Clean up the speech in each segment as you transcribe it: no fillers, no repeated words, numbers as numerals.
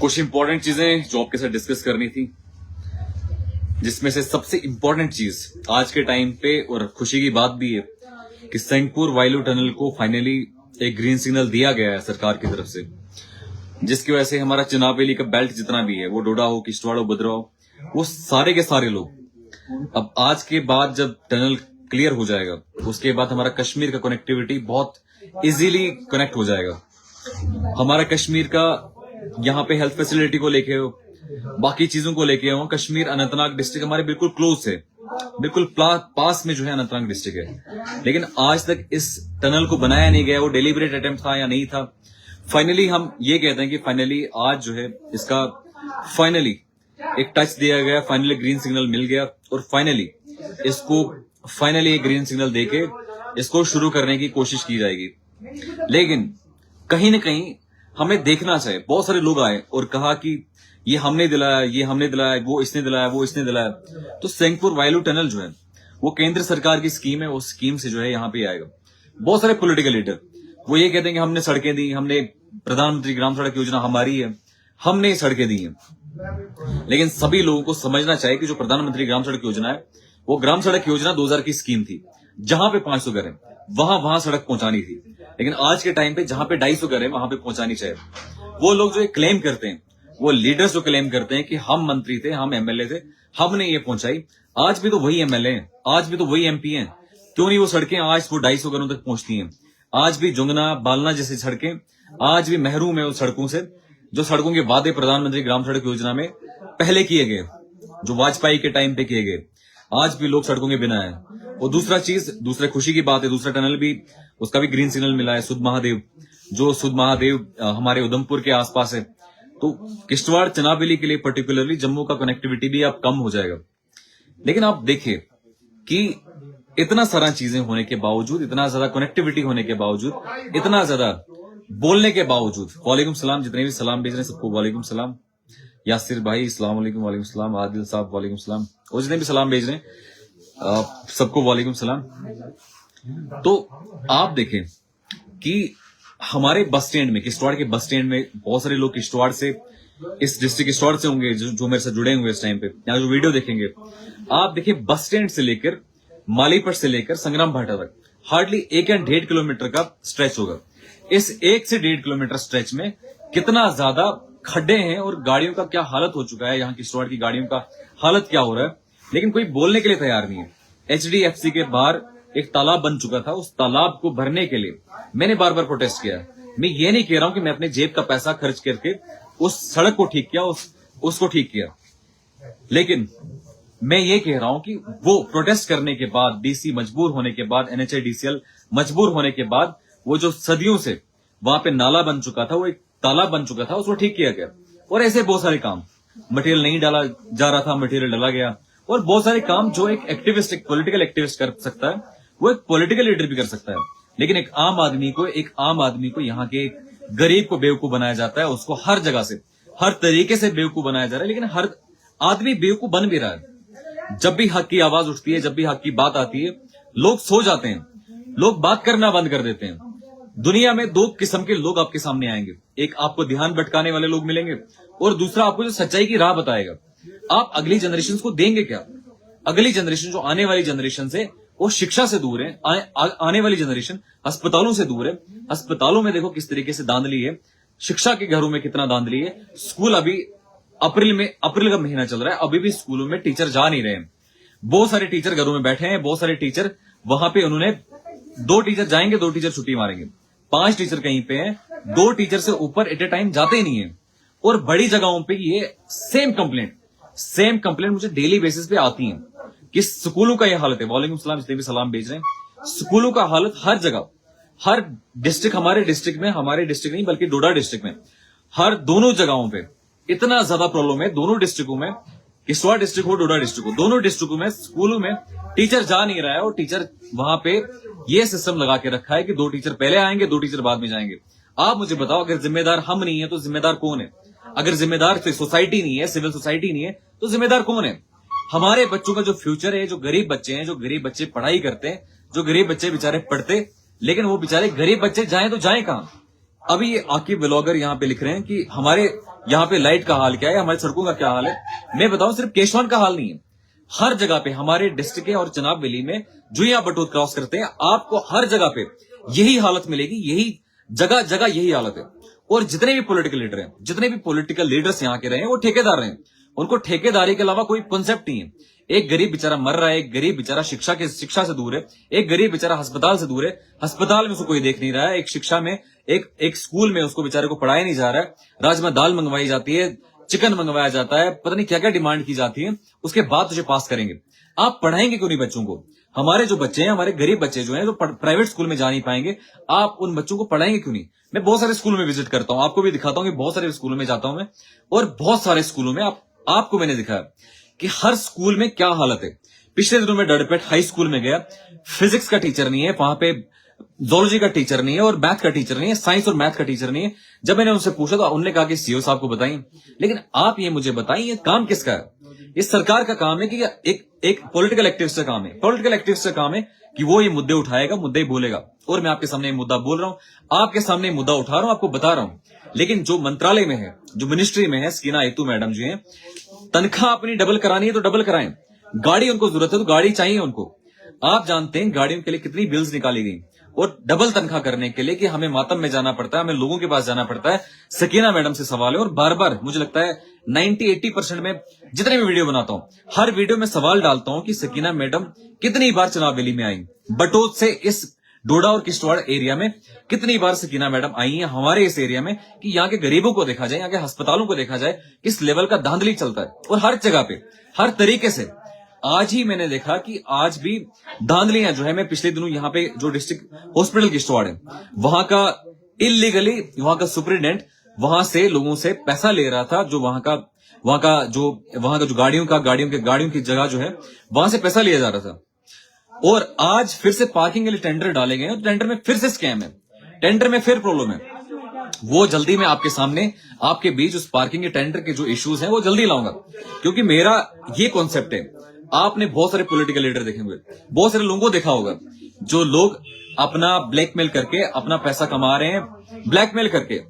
कुछ इंपॉर्टेंट चीजें जो आपके साथ डिस्कस करनी थी, जिसमें से सबसे इंपॉर्टेंट चीज आज के टाइम पे और खुशी की बात भी है कि सेंगपुर वाइलू टनल को फाइनली एक ग्रीन सिग्नल दिया गया है सरकार की तरफ से, जिसकी वजह से हमारा चिनाब वैली का बेल्ट जितना भी है, वो डोडा हो, किश्तवाड़ हो, भद्रवाह हो, वो सारे के सारे लोग अब आज के बाद जब टनल क्लियर हो जाएगा उसके बाद हमारा कश्मीर का कनेक्टिविटी बहुत इजीली कनेक्ट हो जाएगा। हमारा कश्मीर का यहाँ पे हेल्थ फैसिलिटी को लेके हो, बाकी चीजों को लेके हो, कश्मीर अनंतनाग डिस्ट्रिक्ट हमारे बिल्कुल क्लोज है, बिल्कुल पास में जो है अनंतनाग डिस्ट्रिक्ट है। लेकिन आज तक इस टनल को बनाया नहीं गया, वो डेलिबरेट अटेम्प्ट था या नहीं था। फाइनली हम ये कहते हैं कि फाइनली आज जो है इसका फाइनली एक टच दिया गया, फाइनली ग्रीन सिग्नल मिल गया और फाइनली इसको एक ग्रीन सिग्नल देके इसको शुरू करने की कोशिश की जाएगी। लेकिन कहीं ना कहीं हमें देखना चाहिए, बहुत सारे लोग आए और कहा कि ये हमने दिलाया, ये हमने दिलाया, वो इसने दिलाया, वो इसने दिलाया। तो सेंगपुर वाइलू टनल जो है वो केंद्र सरकार की स्कीम है, उस स्कीम से जो है यहाँ पे आएगा। बहुत सारे पॉलिटिकल लीडर वो ये कहते हैं कि हमने सड़कें दी, हमने प्रधानमंत्री ग्राम सड़क योजना हमारी है, हमने सड़कें दी हैं। लेकिन सभी लोगों को समझना चाहिए कि जो प्रधानमंत्री ग्राम सड़क योजना है वो ग्राम सड़क योजना 2000 की स्कीम थी, जहां पे 500 घर है वहां सड़क पहुंचानी थी। लेकिन आज के टाइम पे जहां पे 250 घर है वहां पे पहुंचानी चाहिए। वो लोग जो क्लेम करते हैं, वो लीडर्स जो क्लेम करते हैं कि हम मंत्री थे, हम एमएलए थे, हमने ये पहुंचाई, आज भी तो वही एमएलए हैं, आज भी तो वही एमपी हैं। क्यों नहीं वो सड़कें आज वो 250 घरों तक पहुंचती हैं? आज भी जुंगना बालना जैसी सड़कें आज भी महरूम है उस सड़कों से, जो सड़कों के वादे प्रधानमंत्री ग्राम सड़क योजना में पहले किए गए, जो वाजपेयी के टाइम पे किए गए। आज भी लोग सड़कों के बिना है। और दूसरा चीज, दूसरे खुशी की बात है, दूसरा टनल भी उसका भी ग्रीन सिग्नल मिला है, सुध महादेव, जो सुध महादेव हमारे उधमपुर के आसपास है। तो किश्तवाड़ चिनाब वैली के लिए पर्टिकुलरली जम्मू का कनेक्टिविटी भी अब कम हो जाएगा। लेकिन आप देखिए कि इतना सारा चीजें होने के बावजूद, इतना ज्यादा कनेक्टिविटी होने के बावजूद, इतना ज्यादा बोलने के बावजूद, वालेकुम सलाम, जितने भी सलाम भेज रहे हैं सबको वालेकुम सलाम। यासिर भाई अस्सलाम वालेकुम, वालेकुम सलाम। आदिल साहब वालेकुम सलाम, और जितने भी सलाम भेज रहे हैं सबको वालेकुम सलाम। तो आप देखें कि हमारे बस स्टैंड में, किश्तवाड़ के बस स्टैंड में बहुत सारे लोग किश्तवाड़ से, इस डिस्ट्रिक्ट किश्तवाड़ से होंगे जो मेरे साथ जुड़े हुए इस टाइम पे, या जो वीडियो देखेंगे। आप देखिए बस स्टैंड से लेकर मालीपट से लेकर संग्राम भाटा तक हार्डली 1 या 1.5 किलोमीटर का स्ट्रेच होगा। इस 1 से 1.5 किलोमीटर स्ट्रेच में कितना ज्यादा खड्डे हैं और गाड़ियों का क्या हालत हो चुका है, यहाँ किश्तवाड़ की गाड़ियों का हालत क्या हो रहा है। लेकिन कोई बोलने के लिए तैयार नहीं है। एचडीएफसी के बाहर एक तालाब बन चुका था, उस तालाब को भरने के लिए मैंने बार बार प्रोटेस्ट किया। मैं ये नहीं कह रहा हूं कि मैं अपने जेब का पैसा खर्च करके उस सड़क को ठीक किया, उसको ठीक किया, लेकिन मैं ये कह रहा हूं कि वो प्रोटेस्ट करने के बाद, डीसी मजबूर होने के बाद, एनएचआईडीसीएल मजबूर होने के बाद, वो जो सदियों से वहां पे नाला बन चुका था, वो एक तालाब बन चुका था, उसको ठीक किया गया। और ऐसे बहुत सारे काम, मटेरियल नहीं डाला जा रहा था, मटेरियल डाला गया, और बहुत सारे काम जो एक एक्टिविस्ट, एक पॉलिटिकल एक्टिविस्ट कर सकता है, वो एक पॉलिटिकल लीडर भी कर सकता है। लेकिन एक आम आदमी को यहाँ के गरीब को बेवकूफ बनाया जाता है, उसको हर जगह से, हर तरीके से बेवकूफ बनाया जा रहा है। लेकिन हर आदमी बेवकूफ बन भी रहा है। जब भी हक की आवाज उठती है, जब भी हक की बात आती है, लोग सो जाते हैं, लोग बात करना बंद कर देते हैं। दुनिया में 2 किस्म के लोग आपके सामने आएंगे, एक आपको ध्यान भटकाने वाले लोग मिलेंगे, और दूसरा आपको जो सच्चाई की राह बताएगा। आप अगली जनरेशन को देंगे क्या? अगली जनरेशन, जो आने वाली जनरेशन से, वो शिक्षा से दूर है, आने वाली जनरेशन अस्पतालों से दूर है। अस्पतालों में देखो किस तरीके से धांधली है, शिक्षा के घरों में कितना धांधली है। स्कूल अभी अप्रैल का महीना चल रहा है, अभी भी स्कूलों में टीचर जा नहीं रहे हैं। बहुत सारे टीचर घरों में बैठे हैं, बहुत सारे टीचर वहां पे, उन्होंने 2 टीचर जाएंगे, 2 टीचर छुट्टी मारेंगे, 5 टीचर कहीं पे हैं, 2 टीचर से ऊपर एट ए टाइम जाते ही नहीं है। और बड़ी जगहों पे ये सेम कंप्लेंट मुझे डेली बेसिस पे आती है कि स्कूलों का ये हालत है। वालेकुम सलाम, जितने भी सलाम भेज रहे हैं, स्कूलों का हालत हर जगह, हर डिस्ट्रिक्ट, हमारे डिस्ट्रिक्ट नहीं बल्कि डोडा डिस्ट्रिक्ट में, हर दोनों जगहों पे इतना ज्यादा प्रॉब्लम है। दोनों डिस्ट्रिक्टों में, किश्तवाड़ डिस्ट्रिक्ट हो, डोडा डिस्ट्रिक्ट हो, दोनों डिस्ट्रिक्टों में स्कूलों में टीचर जा नहीं रहा है। और टीचर वहां पे ये सिस्टम लगा के रखा है कि 2 टीचर पहले आएंगे, 2 टीचर बाद में जाएंगे। आप मुझे बताओ, अगर जिम्मेदार हम नहीं है तो जिम्मेदार कौन है? अगर जिम्मेदार सोसाइटी नहीं है, सिविल सोसाइटी नहीं है, तो जिम्मेदार कौन है? हमारे बच्चों का जो फ्यूचर है, जो गरीब बच्चे हैं, जो गरीब बच्चे पढ़ाई करते हैं, जो गरीब बच्चे बेचारे पढ़ते, लेकिन वो बेचारे गरीब बच्चे जाएं तो जाएं कहां? अभी ये आकिब व्लॉगर यहाँ पे लिख रहे हैं कि हमारे यहाँ पे लाइट का हाल क्या है, हमारी सड़कों का क्या हाल है। मैं बताऊं, सिर्फ केशवान का हाल नहीं है, हर जगह पे हमारे डिस्ट्रिक्ट और चनाब वैली में जो यहाँ बटोत क्रॉस करते हैं, आपको हर जगह पे यही हालत मिलेगी, यही जगह जगह यही हालत है। और जितने भी पॉलिटिकल लीडर हैं, जितने भी पॉलिटिकल लीडर्स यहाँ के रहे हैं, वो ठेकेदार रहे हैं, उनको ठेकेदारी के अलावा कोई कॉन्सेप्ट नहीं है। एक गरीब बेचारा मर रहा है, एक गरीब बेचारा शिक्षा से दूर है, एक गरीब बेचारा अस्पताल से दूर है, अस्पताल में उसको कोई देख नहीं रहा है, एक शिक्षा में एक स्कूल में उसको बेचारे को पढ़ाया नहीं जा रहा है, राजमा दाल मंगवाई जाती है, चिकन मंगवाया जाता है, पता नहीं क्या क्या डिमांड की जाती है, उसके बाद तुझे पास करेंगे। आप पढ़ाएंगे क्यों नहीं बच्चों को? हमारे जो बच्चे हैं, हमारे गरीब बच्चे जो हैं, जो प्राइवेट स्कूल में जा नहीं पाएंगे, आप उन बच्चों को पढ़ाएंगे क्यों नहीं? मैं बहुत सारे स्कूलों में विजिट करता हूं, आपको भी दिखाता हूं कि बहुत सारे स्कूलों में जाता हूं मैं, और बहुत सारे स्कूलों में आपको मैंने दिखाया कि हर स्कूल में क्या हालत है। पिछले दिनों में डड़पेट हाई स्कूल में गया, फिजिक्स का टीचर नहीं है वहां पे, जोलॉजी का टीचर नहीं है, और मैथ का टीचर नहीं है, साइंस और मैथ का टीचर नहीं है। जब मैंने उनसे पूछा तो उन्होंने कहा कि सीओ साहब को बताइए। लेकिन आप ये मुझे बताइए, ये काम किसका है? इस सरकार का काम है कि एक पॉलिटिकल एक्टिविस्ट का काम है, पॉलिटिकल एक्टिविस्ट का काम है कि वो ये मुद्दे उठाएगा, मुद्दे बोलेगा। और मैं आपके सामने ये मुद्दा बोल रहा हूं, आपके सामने मुद्दा उठा रहा हूं, आपको बता रहा हूं। लेकिन जो मंत्रालय में है, जो मिनिस्ट्री में है, सकीना आयतू मैडम जी हैं, तनख्वाह अपनी डबल करानी है तो डबल कराएं, गाड़ी उनको जरूरत है तो गाड़ी चाहिए उनको। आप जानते हैं गाड़ियों के लिए कितनी बिल्स निकाली गई, और डबल तनख्वाह करने के लिए कि हमें मातम में जाना पड़ता है, हमें लोगों के पास जाना पड़ता है। सकीना मैडम से सवाल है, और बार बार मुझे लगता है 90-80% में जितने भी वीडियो बनाता हूं, हर वीडियो में सवाल डालता हूं कि सकीना मैडम कितनी बार चनाब वैली में आई, बटोत से इस डोडा और किश्तवाड़ एरिया में कितनी बार सकीना मैडम आई है हमारे इस एरिया में, कि यहाँ के गरीबों को देखा जाए, यहाँ के अस्पतालों को देखा जाए, किस लेवल का धांधली चलता है। और हर जगह पे, हर तरीके से। आज ही मैंने देखा कि आज भी धांधलियां जो है, मैं पिछले दिनों यहाँ पे जो डिस्ट्रिक्ट हॉस्पिटल किश्तवाड़ है, वहां का इलीगली वहां का सुपरिटेंडेंट वहां से लोगों से पैसा ले रहा था, जो वहां का जो गाड़ियों की जगह जो है, वहां से पैसा लिया जा रहा था। और आज फिर से पार्किंग के लिए टेंडर डाले गए हैं, टेंडर में फिर से स्कैम है, टेंडर में फिर प्रॉब्लम है। वो जल्दी मैं आपके सामने, आपके बीच उस पार्किंग के टेंडर के जो इश्यूज हैं वो जल्दी लाऊंगा, क्योंकि मेरा ये कॉन्सेप्ट है। आपने बहुत सारे पॉलिटिकल लीडर देखे होंगे, बहुत सारे लोगों को देखा होगा, जो लोग अपना ब्लैकमेल करके अपना पैसा कमा रहे हैं, ब्लैकमेल करके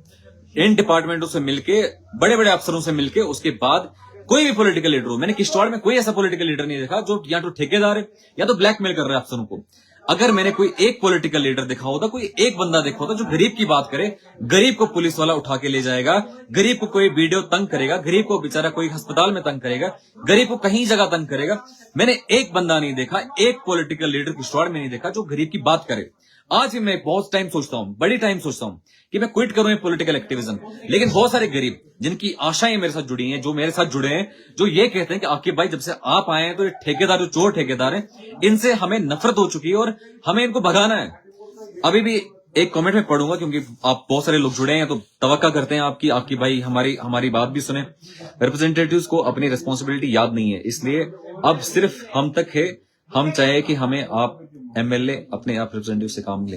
इन डिपार्टमेंटों से मिलके, बड़े बड़े अफसरों से मिलके, उसके बाद कोई भी पॉलिटिकल लीडर हो, मैंने किश्तवाड़ में कोई ऐसा पॉलिटिकल लीडर नहीं देखा जो या तो ठेकेदार है या तो ब्लैकमेल कर रहे हैं अफसरों को। अगर मैंने कोई एक पॉलिटिकल लीडर देखा होता, कोई एक बंदा देखा होता जो गरीब की बात करे, गरीब को पुलिस वाला उठा के ले जाएगा, गरीब को कोई वीडियो तंग करेगा, गरीब को बेचारा कोई अस्पताल में तंग करेगा, गरीब को कहीं जगह तंग करेगा, मैंने एक बंदा नहीं देखा, एक पॉलिटिकल लीडर किश्तवाड़ में नहीं देखा जो गरीब की बात करे। आज भी मैं बहुत टाइम सोचता हूं, बड़ी टाइम सोचता हूं कि मैं क्विट करूं ये पॉलिटिकल एक्टिविज्म, लेकिन बहुत सारे गरीब जिनकी आशाएं मेरे साथ जुड़ी हैं, जो मेरे साथ जुड़े हैं, जो ये कहते हैं कि आकिब भाई जब से आप आए हैं तो ये ठेकेदार, जो चोर ठेकेदार हैं, इनसे हमें नफरत हो चुकी है और हमें इनको भगाना है। अभी भी एक कमेंट में पढ़ूंगा, क्योंकि आप बहुत सारे लोग जुड़े हैं तो तवक्का करते हैं आपकी भाई हमारी बात भी सुने। रिप्रेजेंटेटिव्स को अपनी रिस्पॉन्सिबिलिटी याद नहीं है, इसलिए अब सिर्फ हम तक है, हम चाहे कि हमें आप एमएलए अपने आप रिप्रेजेंटेटिव से काम ले।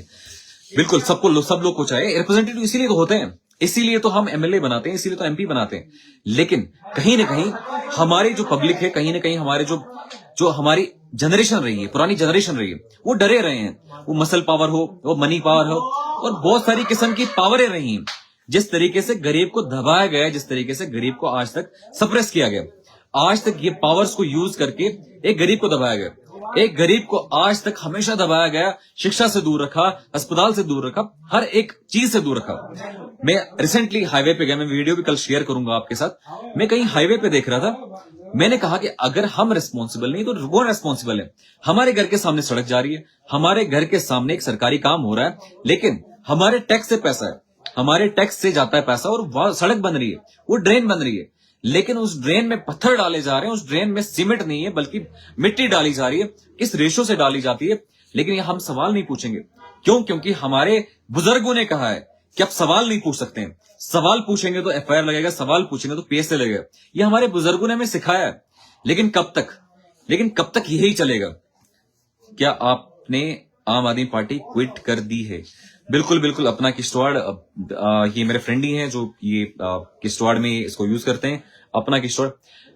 बिल्कुल सब लोग को चाहे, रिप्रेजेंटेटिव इसीलिए तो होते हैं, इसीलिए तो हम एमएलए बनाते हैं, इसीलिए तो एमपी बनाते हैं। लेकिन कहीं ना कहीं हमारी जो पब्लिक है, कहीं ना कहीं हमारे जो हमारी जनरेशन रही है, पुरानी जनरेशन रही है, वो डरे रहे हैं। वो मसल पावर हो, वो मनी पावर हो, और बहुत सारी किस्म की पावरें रही हैं। जिस तरीके से गरीब को दबाया गया, जिस तरीके से गरीब को आज तक सप्रेस किया गया, आज तक ये पावर्स को यूज करके एक गरीब को दबाया गया, एक गरीब को आज तक हमेशा दबाया गया, शिक्षा से दूर रखा, अस्पताल से दूर रखा, हर एक चीज से दूर रखा। मैं रिसेंटली हाईवे पे गया, मैं वीडियो भी कल शेयर करूंगा आपके साथ। मैं कहीं हाईवे पे देख रहा था, मैंने कहा कि अगर हम रिस्पॉन्सिबल नहीं तो कौन रिस्पॉन्सिबल है? हमारे घर के सामने सड़क जा रही है, हमारे घर के सामने एक सरकारी काम हो रहा है, लेकिन हमारे टैक्स से पैसा है, हमारे टैक्स से जाता है पैसा, और सड़क बन रही है, वो ड्रेन बन रही है, लेकिन उस ड्रेन में पत्थर डाले जा रहे हैं, उस ड्रेन में सीमेंट नहीं है बल्कि मिट्टी डाली जा रही है। किस रेशो से डाली जाती है? लेकिन ये हम सवाल नहीं पूछेंगे। क्यों? क्योंकि हमारे बुजुर्गों ने कहा है कि आप सवाल नहीं पूछ सकते हैं, सवाल पूछेंगे तो एफआईआर लगेगा, सवाल पूछेंगे तो पीएसए लगेगा। ये हमारे बुजुर्गों ने हमें सिखाया है। लेकिन कब तक यही चलेगा? क्या आपने आम आदमी पार्टी क्विट कर दी है? बिल्कुल अपना किश्तवाड़, ये मेरे फ्रेंड ही हैं जो ये किश्तवाड़ में इसको यूज करते हैं, अपना किश्तवाड़।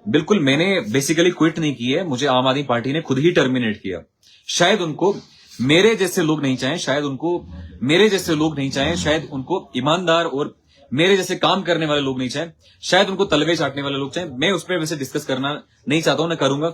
बिल्कुल मैंने बेसिकली क्विट नहीं की है, मुझे आम आदमी पार्टी ने खुद ही टर्मिनेट किया। शायद उनको मेरे जैसे लोग नहीं चाहें, शायद उनको मेरे जैसे लोग नहीं चाहें, शायद उनको ईमानदार और मेरे जैसे काम करने वाले लोग नहीं चाहें, शायद उनको तलवे चाटने वाले लोग चाहें। मैं उस पर वैसे डिस्कस करना नहीं चाहता हूं, ना करूंगा।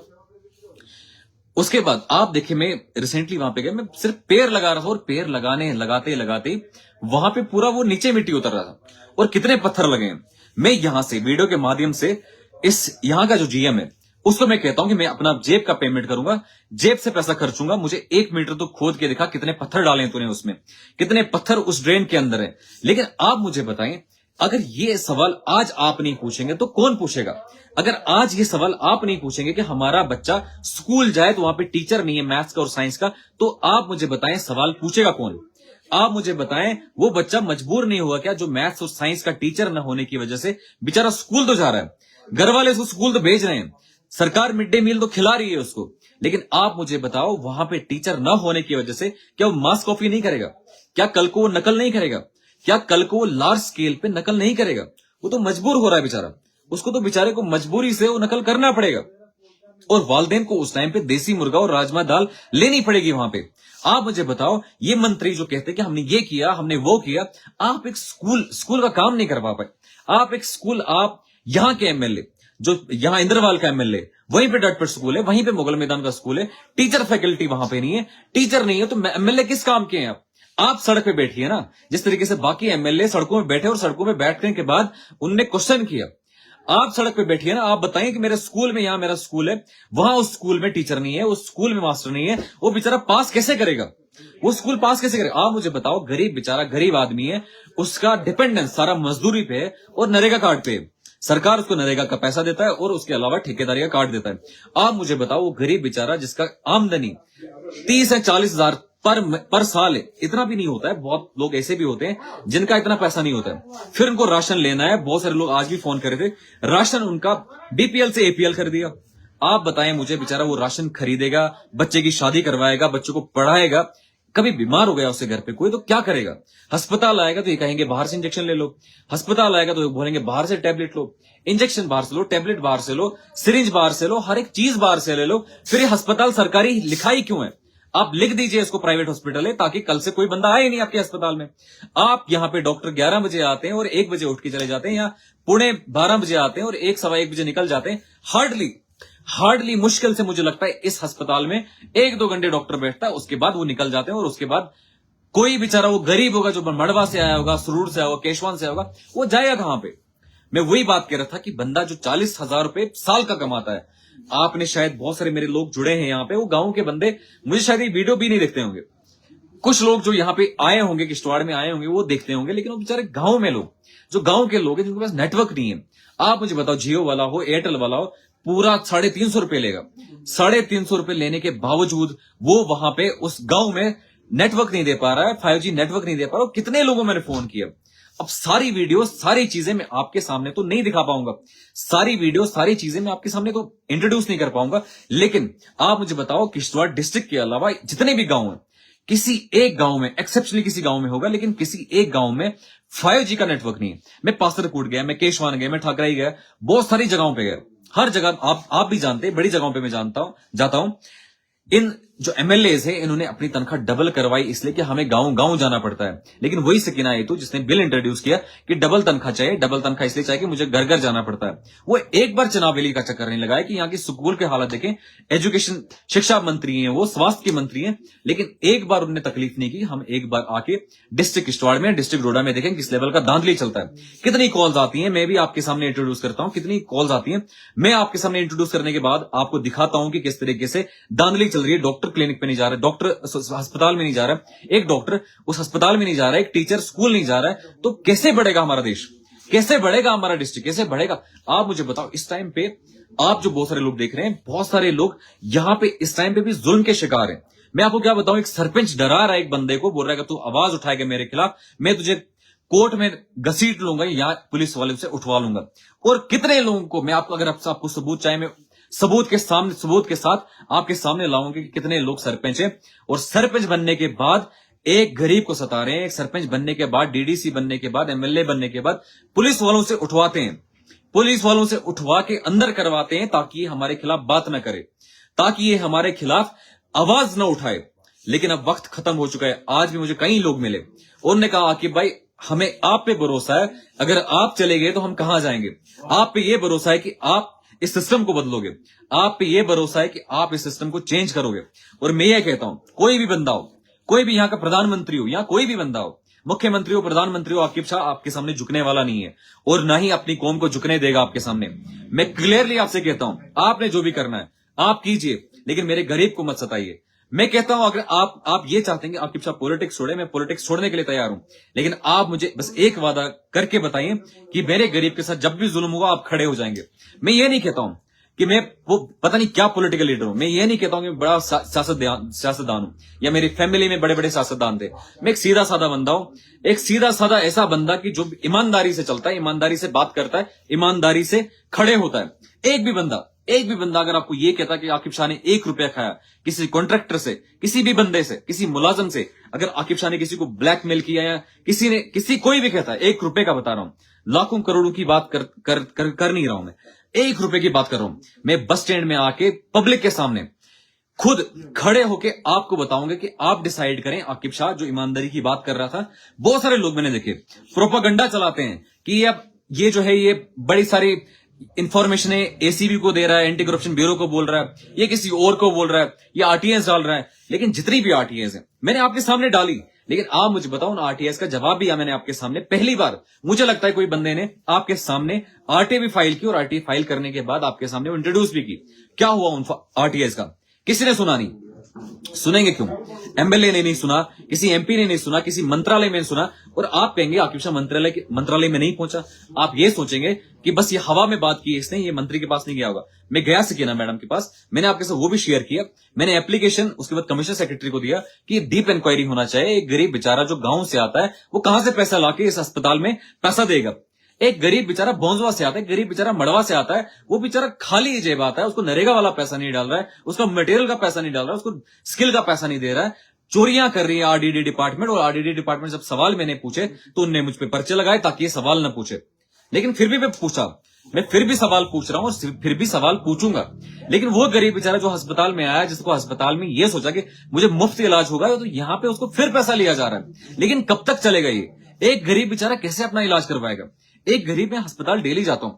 उसके बाद आप देखिए, मैं रिसेंटली वहां पे गया, मैं सिर्फ पेड़ लगा रहा था और पेड़ लगाते वहां पे पूरा वो नीचे मिट्टी उतर रहा था और कितने पत्थर लगे हैं। मैं यहां से वीडियो के माध्यम से इस यहां का जो जीएम है उसको मैं कहता हूं कि मैं अपना जेब का पेमेंट करूंगा, जेब से पैसा खर्चूंगा। मुझे 1 मीटर तो खोद के दिखा कितने पत्थर डाले तूने उसमें, कितने पत्थर उस ड्रेन के अंदर है। लेकिन आप मुझे बताएं, अगर ये सवाल आज आप नहीं पूछेंगे तो कौन पूछेगा? अगर आज ये सवाल आप नहीं पूछेंगे कि हमारा बच्चा स्कूल जाए तो वहां पे टीचर नहीं है मैथ्स का और साइंस का, तो आप मुझे बताएं सवाल पूछेगा कौन? आप मुझे बताएं, वो बच्चा मजबूर नहीं हुआ क्या जो मैथ्स और साइंस का टीचर न होने की वजह से बेचारा स्कूल तो जा रहा है, घर वाले उसको स्कूल तो भेज रहे हैं, सरकार मिड डे मील तो खिला रही है उसको, लेकिन आप मुझे बताओ वहां पे टीचर न होने की वजह से क्या वो मास कॉपी नहीं करेगा? क्या कल को वो नकल नहीं करेगा? क्या कल को वो लार्ज स्केल पे नकल नहीं करेगा? वो तो मजबूर हो रहा है बेचारा, उसको तो बेचारे को मजबूरी से वो नकल करना पड़ेगा। और वालदेन को उस टाइम पे देसी मुर्गा और राजमा दाल लेनी पड़ेगी वहां पे। आप मुझे बताओ, ये मंत्री जो कहते हैं कि हमने ये किया, हमने वो किया, आप एक स्कूल का काम नहीं करवा पाए। आप एक स्कूल, आप यहां के एमएलए, जो यहां इंद्रवाल का एमएलए, वहीं पे डटपट स्कूल है, वहीं पे मुगल मैदान का स्कूल है, टीचर फैकल्टी वहां पे नहीं है, टीचर नहीं है, तो एमएलए किस काम के हैं? आप सड़क पे बैठिए ना, जिस तरीके से बाकी एमएलए सड़कों में बैठे और सड़कों में बैठने के बाद उनने क्वेश्चन किया। आप सड़क पे बैठिए ना, आप बताइए कि मेरे स्कूल में, यहां मेरा स्कूल है, वहां उस स्कूल में टीचर नहीं है, उस स्कूल में मास्टर नहीं है, वो बेचारा पास कैसे करेगा? वो स्कूल पास कैसे करेगा? आप मुझे बताओ, गरीब बेचारा, गरीब आदमी है, उसका डिपेंडेंस सारा मजदूरी पे है और नरेगा कार्ड पे है। सरकार उसको नरेगा का पैसा देता है और उसके अलावा ठेकेदारी का कार्ड देता है। आप मुझे बताओ, वो गरीब बेचारा जिसका आमदनी 30 से 40 हजार पर साल है, इतना भी नहीं होता है, बहुत लोग ऐसे भी होते हैं जिनका इतना पैसा नहीं होता है, फिर उनको राशन लेना है। बहुत सारे लोग आज भी फोन कर रहे थे, राशन उनका बीपीएल से एपीएल कर दिया। आप बताएं मुझे, बेचारा वो राशन खरीदेगा, बच्चे की शादी करवाएगा, बच्चों को पढ़ाएगा, कभी बीमार हो गया उससे घर पे कोई तो क्या करेगा? अस्पताल आएगा तो ये कहेंगे बाहर से इंजेक्शन ले लो, अस्पताल आएगा तो बोलेंगे बाहर से टैबलेट लो, इंजेक्शन बाहर से लो, टैबलेट बाहर से लो, सिरिंज बाहर से लो, हर एक चीज बाहर से ले लो। फिर ये अस्पताल सरकारी लिखाई क्यों है? आप लिख दीजिए इसको प्राइवेट हॉस्पिटल है, ताकि कल से कोई बंदा आए नहीं आपके अस्पताल में। आप यहां पे डॉक्टर 11 बजे आते हैं और 1 बजे उठ के चले जाते हैं, या 12:15 बजे आते हैं और 1 सवा 1 बजे निकल जाते हैं। हार्डली मुश्किल से मुझे लगता है इस अस्पताल में 1-2 घंटे डॉक्टर बैठता है, उसके बाद वो निकल जाते हैं। और उसके बाद कोई बेचारा वो गरीब होगा, जो मड़वा से आया होगा, सुरूर से आया होगा, केशवान से आया होगा, वो जाएगा कहां पे? मैं वही बात कह रहा था कि बंदा जो 40,000 रुपए साल का कमाता है, आपने शायद, बहुत सारे मेरे लोग जुड़े हैं यहाँ पे, वो गांव के बंदे, मुझे शायद ये वीडियो भी नहीं देखते होंगे। कुछ लोग जो यहाँ पे आए होंगे, किश्तवाड़ में आए होंगे, वो देखते होंगे, लेकिन वो बेचारे गांव में लोग, जो गांव के लोग हैं, जिनके पास नेटवर्क नहीं है। आप मुझे बताओ, जियो वाला हो, एयरटेल वाला हो, पूरा 350 रुपए लेगा। 350 रुपए लेने के बावजूद वो वहां पे उस गांव में नेटवर्क नहीं दे पा रहा है, 5G नेटवर्क नहीं दे पा रहा है। कितने लोगों मैंने फोन किया। अब सारी वीडियो, सारी चीजें मैं आपके सामने तो नहीं दिखा पाऊंगा, सारी वीडियो, सारी चीजें मैं आपके सामने तो इंट्रोड्यूस नहीं कर पाऊंगा। लेकिन आप मुझे बताओ, किश्तवाड़ डिस्ट्रिक्ट के अलावा जितने भी गांव हैं, किसी एक गांव में, एक्सेप्शनली किसी गांव में होगा, लेकिन किसी एक गांव में 5G का नेटवर्क नहीं है। मैं पासरकोट गया, मैं केशवान गया, मैं ठाकराई गया, बहुत सारी जगहों पे गया, हर जगह आप भी जानते हैं, बड़ी जगहों पे मैं जाता हूं। इन जो एमएलएज हैं, इन्होंने अपनी तनख्वाह डबल करवाई इसलिए कि हमें गांव जाना पड़ता है। लेकिन वही सकीना है तो जिसने बिल इंट्रोड्यूस किया कि डबल तनख्वाह चाहिए, डबल तनख्वाह इसलिए चाहिए कि मुझे घर घर जाना पड़ता है, वो एक बार चुनाव रैली का चक्कर नहीं लगाया कि यहाँ की स्कूल की हालत देखें। एजुकेशन, शिक्षा मंत्री हैं वो, स्वास्थ्य के मंत्री हैं, लेकिन एक बार उन्होंने तकलीफ नहीं की। हम एक बार आके डिस्ट्रिक्ट किश्तवाड़ में, डिस्ट्रिक्ट डोडा में देखें किस लेवल का धांधली चलता है, कितनी कॉल्स आती हैं। मैं भी आपके सामने इंट्रोड्यूस करता हूं कितनी कॉल्स आती हैं। मैं आपके सामने इंट्रोड्यूस करने के बाद आपको दिखाता हूं कि किस तरीके से धांधली चल रही है। डॉक्टर क्लिनिक पे नहीं जा रहा, डॉक्टर अस्पताल में नहीं जा रहा, एक डॉक्टर उस अस्पताल में नहीं जा रहा, एक टीचर स्कूल नहीं जा रहा है, तो कैसे बढ़ेगा हमारा देश, कैसे बढ़ेगा हमारा डिस्ट्रिक्ट, कैसे बढ़ेगा? आप मुझे बताओ, इस टाइम पे आप जो बहुत सारे लोग देख रहे हैं, बहुत सारे लोग यहाँ पे इस टाइम पे भी जुल्म के शिकार हैं। मैं आपको क्या बताऊं, एक सरपंच डरा रहा है एक बंदे को, बोल रहा है कि तू आवाज उठाएगा मेरे खिलाफ, मैं तुझे कोर्ट में घसीट लूंगा या पुलिस वाले से उठवा लूंगा। और कितने लोगों को मैं आपको, अगर आपको सबूत चाहे, मैं सबूत के साथ आपके सामने लाऊंगे कि कितने लोग सरपंच हैं और सरपंच बनने के बाद एक गरीब को सता रहे हैं, एक सरपंच बनने के बाद, डीडीसी बनने के बाद, एमएलए बनने के बाद पुलिस वालों से उठवाते हैं, पुलिस वालों से उठवा के अंदर करवाते हैं ताकि ये हमारे खिलाफ बात न करे, ताकि ये हमारे खिलाफ आवाज न उठाए। लेकिन अब वक्त खत्म हो चुका है। आज भी मुझे कई लोग मिले, उन्होंने कहा आकिब भाई हमें आप पे भरोसा है, अगर आप चले गए तो हम कहां जाएंगे। आप पे ये भरोसा है कि आप इस सिस्टम को बदलोगे, आप पे ये भरोसा है कि आप इस सिस्टम को चेंज करोगे। और मैं ये कहता हूं, कोई भी बंदा हो, कोई भी यहां का प्रधानमंत्री हो या कोई भी बंदा हो, मुख्यमंत्री हो, प्रधानमंत्री हो, आकिब शाह आपके सामने झुकने वाला नहीं है और ना ही अपनी कौम को झुकने देगा आपके सामने। मैं क्लियरली आपसे कहता हूं, आपने जो भी करना है आप कीजिए, लेकिन मेरे गरीब को मत सताइए। मैं कहता हूं अगर आप ये चाहते हैं कि आकिब शाह पॉलिटिक्स छोड़े, मैं पॉलिटिक्स छोड़ने के लिए तैयार हूं, लेकिन आप मुझे बस एक वादा करके बताइए कि मेरे गरीब के साथ जब भी जुल्म होगा आप खड़े हो जाएंगे। मैं ये नहीं कहता हूं कि मैं वो पता नहीं क्या पॉलिटिकल लीडर हूं, मैं ये नहीं कहता हूं कि मैं बड़ा सियासतदान हूं या मेरी फैमिली में बड़े बड़े सियासतदान थे। मैं एक सीधा साधा बंदा हूं, एक सीधा साधा ऐसा बंदा कि जो ईमानदारी से चलता है, ईमानदारी से बात करता है, ईमानदारी से खड़े होता है। एक भी बंदा अगर आपको ये कहता कि आकिब शाह ने 1 रुपया खाया किसी कॉन्ट्रैक्टर से, किसी भी बंदे से, किसी मुलाजिम से, अगर आकिब शाह ने किसी को ब्लैकमेल किया या कोई भी कहता है, 1 रुपए का बता रहा हूं, लाखों करोड़ों की बात कर नहीं रहा हूं मैं, 1 रुपए की बात कर रहा हूं। मैं बस स्टैंड में आके पब्लिक के सामने खुद खड़े होके आपको बताऊंगा कि आप डिसाइड करें। आकिब शाह जो ईमानदारी की बात कर रहा था, बहुत सारे लोग मैंने देखे प्रोपागंडा चलाते हैं कि अब ये जो है ये बड़ी सारी इंफॉर्मेशन है, एसीबी को दे रहा है, एंटी करप्शन ब्यूरो को बोल रहा है, ये किसी और को बोल रहा है, ये आरटीएस डाल रहा है। लेकिन जितनी भी आरटीएस है मैंने आपके सामने डाली, लेकिन आप मुझे बताओ ना आरटीएस का जवाब भी मैंने आपके सामने पहली बार, मुझे लगता है कोई बंदे ने आपके सामने आरटीए भी फाइल की और आरटीए फाइल करने के बाद आपके सामने वो इंट्रोड्यूस भी की। क्या हुआ उन आरटीएस का? किसी ने सुना नहीं। सुनेंगे क्यों? एमएलए ने नहीं सुना, किसी एमपी ने नहीं सुना, किसी मंत्रालय में नहीं सुना। और आप कहेंगे आकिब शाह मंत्रालय में नहीं पहुंचा। आप ये सोचेंगे कि बस ये हवा में बात की इसने, ये मंत्री के पास नहीं गया होगा। मैं गया सकीना मैडम के पास, मैंने आपके साथ वो भी शेयर किया। मैंने एप्लीकेशन उसके बाद कमिश्नर सेक्रेटरी को दिया कि डीप इंक्वायरी होना चाहिए। एक गरीब बेचारा जो गांव से आता है वो कहां से पैसा लाके इस अस्पताल में पैसा देगा? एक गरीब बेचारा बौंजवा से आता है, गरीब बेचारा मड़वा से आता है, वो बेचारा खाली जेब आता है, उसको नरेगा वाला पैसा नहीं डाल रहा है, उसका मटेरियल का पैसा नहीं डाल रहा है, उसको स्किल का पैसा नहीं दे रहा है। चोरियां कर रही है आरडीडी डिपार्टमेंट। और आरडीडी डिपार्टमेंट जब सवाल मैंने पूछे तो उनने मुझ पे पर्चे लगाए ताकि ये सवाल ना पूछे। लेकिन फिर भी मैं पूछा, मैं फिर भी सवाल पूछ रहा हूं और फिर भी सवाल पूछूंगा। लेकिन वो गरीब बेचारा जो अस्पताल में आया, जिसको अस्पताल में ये सोचा कि मुझे मुफ्त इलाज होगा, तो यहां पे उसको फिर पैसा लिया जा रहा है। लेकिन कब तक चलेगा ये? एक गरीब बेचारा कैसे अपना इलाज करवाएगा? एक गरीब में अस्पताल डेली जाता हूं,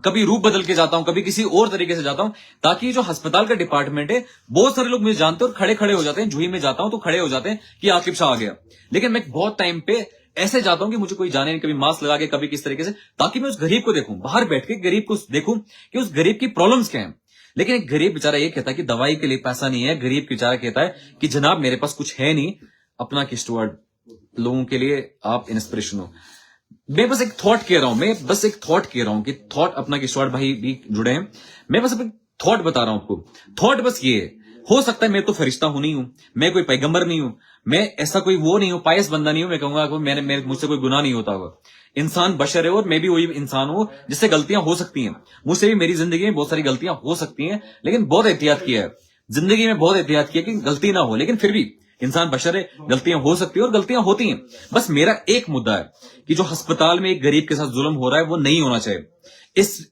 कभी रूप बदल के जाता हूं, कभी किसी और तरीके से जाता हूं, ताकि जो अस्पताल का डिपार्टमेंट है, बहुत सारे लोग मुझे जानते हैं और खड़े हो जाते हैं। जूही में जाता हूं तो खड़े हो जाते हैं कि आकिब शाह आ गया। लेकिन मैं बहुत टाइम पे ऐसे जाता हूं कि मुझे कोई जाने नहीं, कभी मास्क लगा के, कभी किस तरीके से, ताकि मैं उस गरीब को देखूं, बाहर बैठ के गरीब को देखूं कि उस गरीब की प्रॉब्लम्स क्या है। लेकिन एक गरीब बेचारा ये कहता है कि दवाई के लिए पैसा नहीं है। गरीब बेचारा कहता है कि जनाब मेरे पास कुछ है नहीं। अपना किश्तवाड़ लोगों के लिए आप इंस्पिरेशन हो। मैं बस एक थॉट कह रहा हूं कि थॉट अपना किश्तवाड़ भाई भी जुड़े हैं। मैं बस एक थॉट बता रहा हूं आपको। थॉट बस ये है, हो सकता है मैं तो फरिश्ता हूं नहीं हूं, मैं कोई पैगंबर नहीं हूं, मैं ऐसा कोई वो नहीं हूं, पायस बंदा नहीं हूं। मैं कहूंगा मुझसे कोई गुनाह नहीं होता होगा। इंसान बशर है और मैं भी वही इंसान हूं जिससे गलतियां हो सकती हैं। मुझसे भी मेरी जिंदगी में बहुत सारी गलतियां हो सकती हैं, लेकिन बहुत एहतियात किया है जिंदगी में, बहुत एहतियात किया कि गलती ना हो। लेकिन फिर भी इंसान बशर है, गलतियां हो सकती है और गलतियां होती हैं। बस मेरा एक मुद्दा है कि जो अस्पताल में एक गरीब के साथ जुल्म हो रहा है वो नहीं होना चाहिए।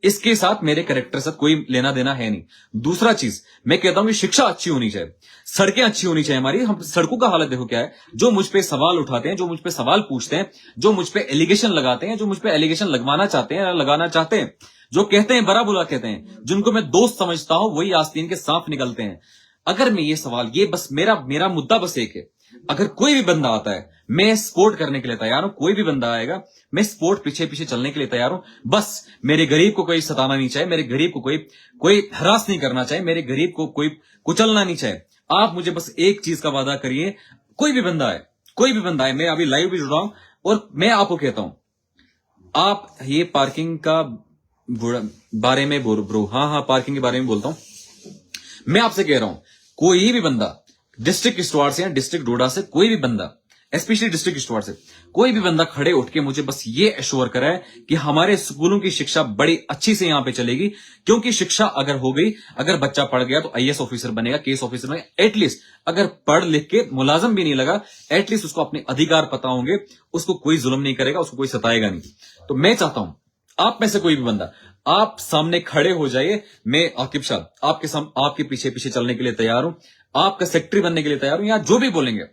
इसके साथ मेरे कैरेक्टर साथ कोई लेना देना है नहीं। दूसरा चीज मैं कहता हूं कि शिक्षा अच्छी होनी चाहिए, सड़कें अच्छी होनी चाहिए हमारी। हम सड़कों का हालत देखो क्या है। जो मुझ पे सवाल उठाते हैं, जो मुझ पे सवाल पूछते हैं, जो मुझ पे एलिगेशन लगाते हैं, जो मुझ पे एलिगेशन लगवाना चाहते हैं, लगाना चाहते हैं, जो कहते हैं बड़ा बुरा कहते हैं, जिनको मैं दोस्त समझता हूं, वही आस्तीन के सांप निकलते हैं। अगर मैं ये सवाल, ये बस मेरा मुद्दा बस एक है। अगर कोई भी बंदा आता है, मैं सपोर्ट करने के लिए तैयार हूं। कोई भी बंदा आएगा, मैं सपोर्ट पीछे चलने के लिए तैयार हूं। बस मेरे गरीब को कोई सताना नहीं चाहिए, मेरे गरीब को कोई हरास नहीं करना चाहिए, मेरे गरीब को कोई कुचलना नहीं चाहिए। आप मुझे बस एक चीज का वादा करिए, कोई भी बंदा है, मैं अभी लाइव भी जुड़ रहा हूं और मैं आपको कहता हूं, आप ये पार्किंग का बारे में ब्रो, हाँ पार्किंग के बारे में बोलता हूं। मैं आपसे कह रहा हूं, कोई भी बंदा डिस्ट्रिक्ट किश्तवाड़ से या डिस्ट्रिक्ट डोडा से, कोई भी बंदा, स्पेशली डिस्ट्रिक्ट किश्तवाड़ से कोई भी बंदा खड़े उठ के मुझे बस ये एश्योर कराए कि हमारे स्कूलों की शिक्षा बड़ी अच्छी से यहां पे चलेगी। क्योंकि शिक्षा अगर हो गई, अगर बच्चा पढ़ गया तो आईएएस ऑफिसर बनेगा, केस ऑफिसर बनेगा। एटलीस्ट अगर पढ़ लिख के मुलाजम भी नहीं लगा, एटलीस्ट उसको अपने अधिकार पता होंगे, उसको कोई जुल्म नहीं करेगा, उसको कोई सताएगा नहीं। तो मैं चाहता हूं आप में से कोई भी बंदा, आप सामने खड़े हो जाइए, मैं आकिब शाह आपके पीछे पीछे चलने के लिए तैयार हूं, आपका सेक्रेटरी बनने के लिए तैयार हूं, या जो भी बोलेंगे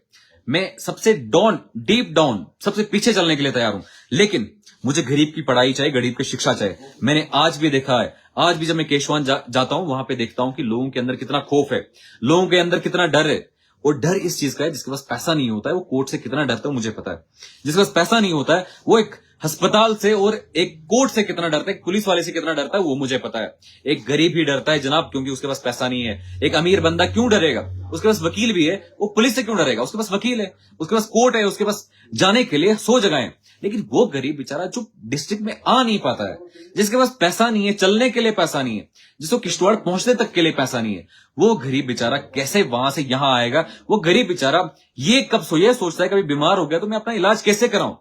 मैं सबसे डीप डाउन सबसे पीछे चलने के लिए तैयार हूं। लेकिन मुझे गरीब की पढ़ाई चाहिए, गरीब की शिक्षा चाहिए। मैंने आज भी देखा है, आज भी जब मैं केशवान जाता हूं, वहां पे देखता हूं कि लोगों के अंदर कितना खौफ है, लोगों के अंदर कितना डर है। और डर इस चीज का है, जिसके पास पैसा नहीं होता है वो कोर्ट से कितना डरता है मुझे पता है। जिसके पास पैसा नहीं होता है वो एक अस्पताल से और एक कोर्ट से कितना डरता है, एक पुलिस वाले से कितना डरता है वो मुझे पता है। एक गरीब ही डरता है जनाब, क्योंकि उसके पास पैसा नहीं है। एक अमीर बंदा क्यों डरेगा? उसके पास वकील भी है, वो पुलिस से क्यों डरेगा? उसके पास वकील है, उसके पास कोर्ट है, उसके पास जाने के लिए 100 जगह है। लेकिन वो गरीब बेचारा जो डिस्ट्रिक्ट में आ नहीं पाता है, जिसके पास पैसा नहीं है, चलने के लिए पैसा नहीं है, जिसको किश्तवाड़ पहुंचने तक के लिए पैसा नहीं है, वो गरीब बेचारा कैसे वहां से यहां आएगा? वो गरीब बेचारा ये सोचता है कभी बीमार हो गया तो मैं अपना इलाज कैसे कराऊं?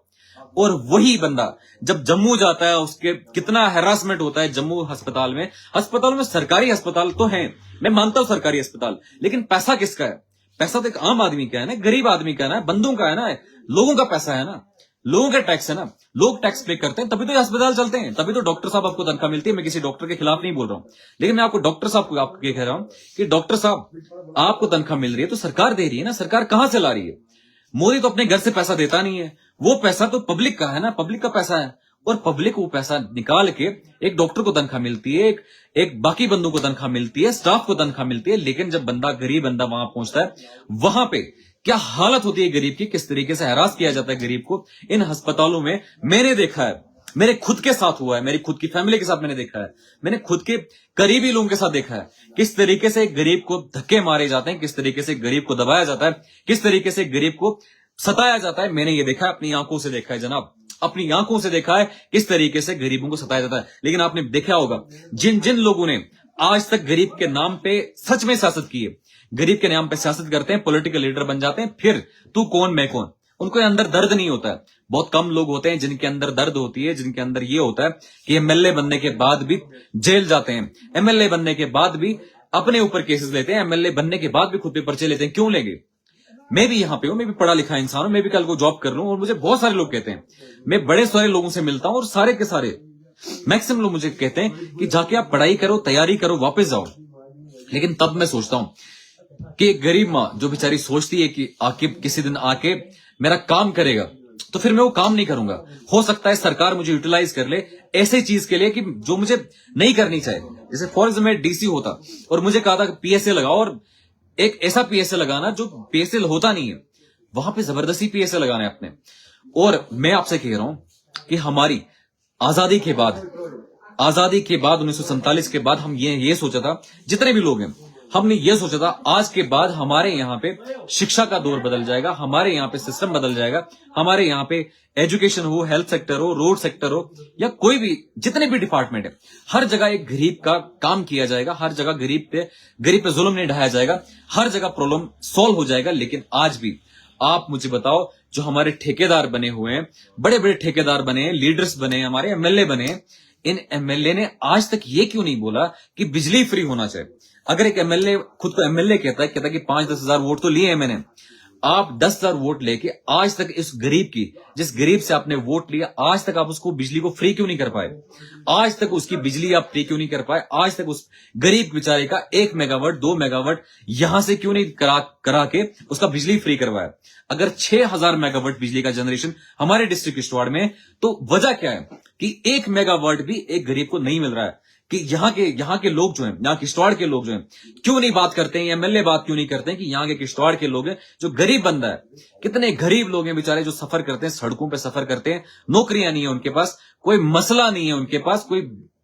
और वही बंदा जब जम्मू जाता है, उसके कितना हैरासमेंट होता है जम्मू अस्पतालों में सरकारी अस्पताल तो हैं, मैं मानता हूं सरकारी अस्पताल, लेकिन पैसा किसका है? पैसा तो एक आम आदमी का है ना, गरीब आदमी का है ना, बंदों का है ना, लोगों का पैसा है ना, लोगों का टैक्स है ना। लोग टैक्स पे करते हैं तभी तो ये अस्पताल चलते हैं, तभी तो डॉक्टर साहब आपको तनख्वाह मिलती है। मैं किसी डॉक्टर के खिलाफ नहीं बोल रहा हूं, लेकिन मैं आपको डॉक्टर साहब को आपको कह रहा हूं कि डॉक्टर साहब आपको तनख्वाह मिल रही है तो सरकार दे रही है ना, सरकार कहां से ला रही है? मोदी तो अपने घर से पैसा देता नहीं है, वो पैसा तो पब्लिक का है ना, पब्लिक का पैसा है। और पब्लिक वो पैसा निकाल के एक डॉक्टर को तनख्वाह मिलती है, एक बाकी बंदों को तनख्वाह मिलती है, स्टाफ को तनख्वाह मिलती है। लेकिन जब गरीब बंदा वहां पहुंचता है, वहां पे क्या हालत होती है गरीब की, किस तरीके से हरास किया जाता है गरीब को इन अस्पतालों में। मैंने देखा है, मेरे खुद के साथ हुआ है, मेरी खुद की फैमिली के साथ मैंने देखा है, मैंने खुद के करीबी लोगों के साथ देखा है किस तरीके से गरीब को धक्के मारे जाते हैं, किस तरीके से गरीब को दबाया जाता है, किस तरीके से गरीब को सताया जाता है। मैंने ये देखा है, अपनी आंखों से देखा है जनाब, अपनी आंखों से देखा है किस तरीके से गरीबों को सताया जाता है। लेकिन आपने देखा होगा जिन जिन लोगों ने आज तक गरीब के नाम पे सच में सियासत की है, गरीब के नाम पे सियासत करते हैं, पॉलिटिकल लीडर बन जाते हैं, फिर तू कौन मैं कौन, उनको अंदर दर्द नहीं होता है। बहुत कम लोग होते हैं जिनके अंदर दर्द होती है, जिनके अंदर ये होता है कि एमएलए बनने के बाद भी जेल जाते हैं, एमएलए बनने के बाद भी अपने ऊपर केसेस लेते हैं, एमएलए बनने के बाद भी खुद पे पर्चे लेते हैं। क्यों लेंगे? मैं भी यहां पे हूं, मैं भी पढ़ा लिखा इंसान हूं, मैं भी कल को जॉब कर लूं। और मुझे बहुत सारे लोग कहते हैं, मैं बड़े सारे लोगों से मिलता हूं और सारे के सारे मैक्सिमम लोग मुझे कहते हैं कि जाके आप पढ़ाई करो, तैयारी करो, वापस जाओ। लेकिन तब मैं सोचता हूं कि एक गरीब मां जो बेचारी सोचती है कि आकिब किसी दिन आके मेरा काम करेगा, तो फिर मैं वो काम नहीं करूंगा। हो सकता है सरकार मुझे यूटिलाइज कर ले ऐसे चीज के लिए कि जो मुझे नहीं करनी चाहिए। जैसे फॉर एग्जाम्पल मैं डीसी होता और मुझे कहा था कि पीएसए लगाओ, और एक ऐसा पीएसए लगाना जो पीएसए होता नहीं है, वहां पे जबरदस्ती पीएसए लगाना है अपने। और मैं आपसे कह रहा हूं कि हमारी आजादी के बाद 1947 के बाद हम ये सोचा था, जितने भी लोग हैं, हमने ये सोचा था आज के बाद हमारे यहाँ पे शिक्षा का दौर बदल जाएगा, हमारे यहाँ पे सिस्टम बदल जाएगा, हमारे यहाँ पे एजुकेशन हो, हेल्थ सेक्टर हो, रोड सेक्टर हो, या कोई भी जितने भी डिपार्टमेंट है, हर जगह एक गरीब का काम किया जाएगा, हर जगह गरीब पे जुल्म नहीं ढाया जाएगा, हर जगह प्रॉब्लम सॉल्व हो जाएगा। लेकिन आज भी आप मुझे बताओ, जो हमारे ठेकेदार बने हुए हैं, बड़े बड़े ठेकेदार बने हैं, लीडर्स बने हैं, हमारे एमएलए बने हैं, इन एमएलए ने आज तक ये क्यों नहीं बोला कि बिजली फ्री होना चाहिए? अगर एक एमएलए खुद को एमएलए कहता है कि 5-10 हजार वोट तो लिए हैं मैंने, आप 10,000 वोट लेके आज तक इस गरीब की, जिस गरीब से आपने वोट लिया, आज तक आप उसको बिजली को फ्री क्यों नहीं कर पाए? आज तक उसकी बिजली आप फ्री क्यों नहीं कर पाए? आज तक उस गरीब बेचारे का 1 मेगावाट 2 मेगावाट यहां से क्यों नहीं करा के उसका बिजली फ्री करवाया? अगर 6,000 मेगावाट बिजली का जनरेशन हमारे डिस्ट्रिक्ट किश्तवाड़ में, तो वजह क्या है कि 1 मेगावाट भी एक गरीब को नहीं मिल रहा है? कि यहाँ के लोग जो हैं, यहाँ किश्तवाड़ के लोग जो हैं, क्यों नहीं बात करते हैं, एमएलए बात क्यों नहीं करते हैं कि यहाँ के किश्तवाड़ के लोग हैं, जो गरीब बंदा है, कितने गरीब लोग हैं बेचारे जो सफर करते हैं, सड़कों पे सफर करते हैं, नौकरियां नहीं है उनके पास, कोई मसला नहीं है उनके पास,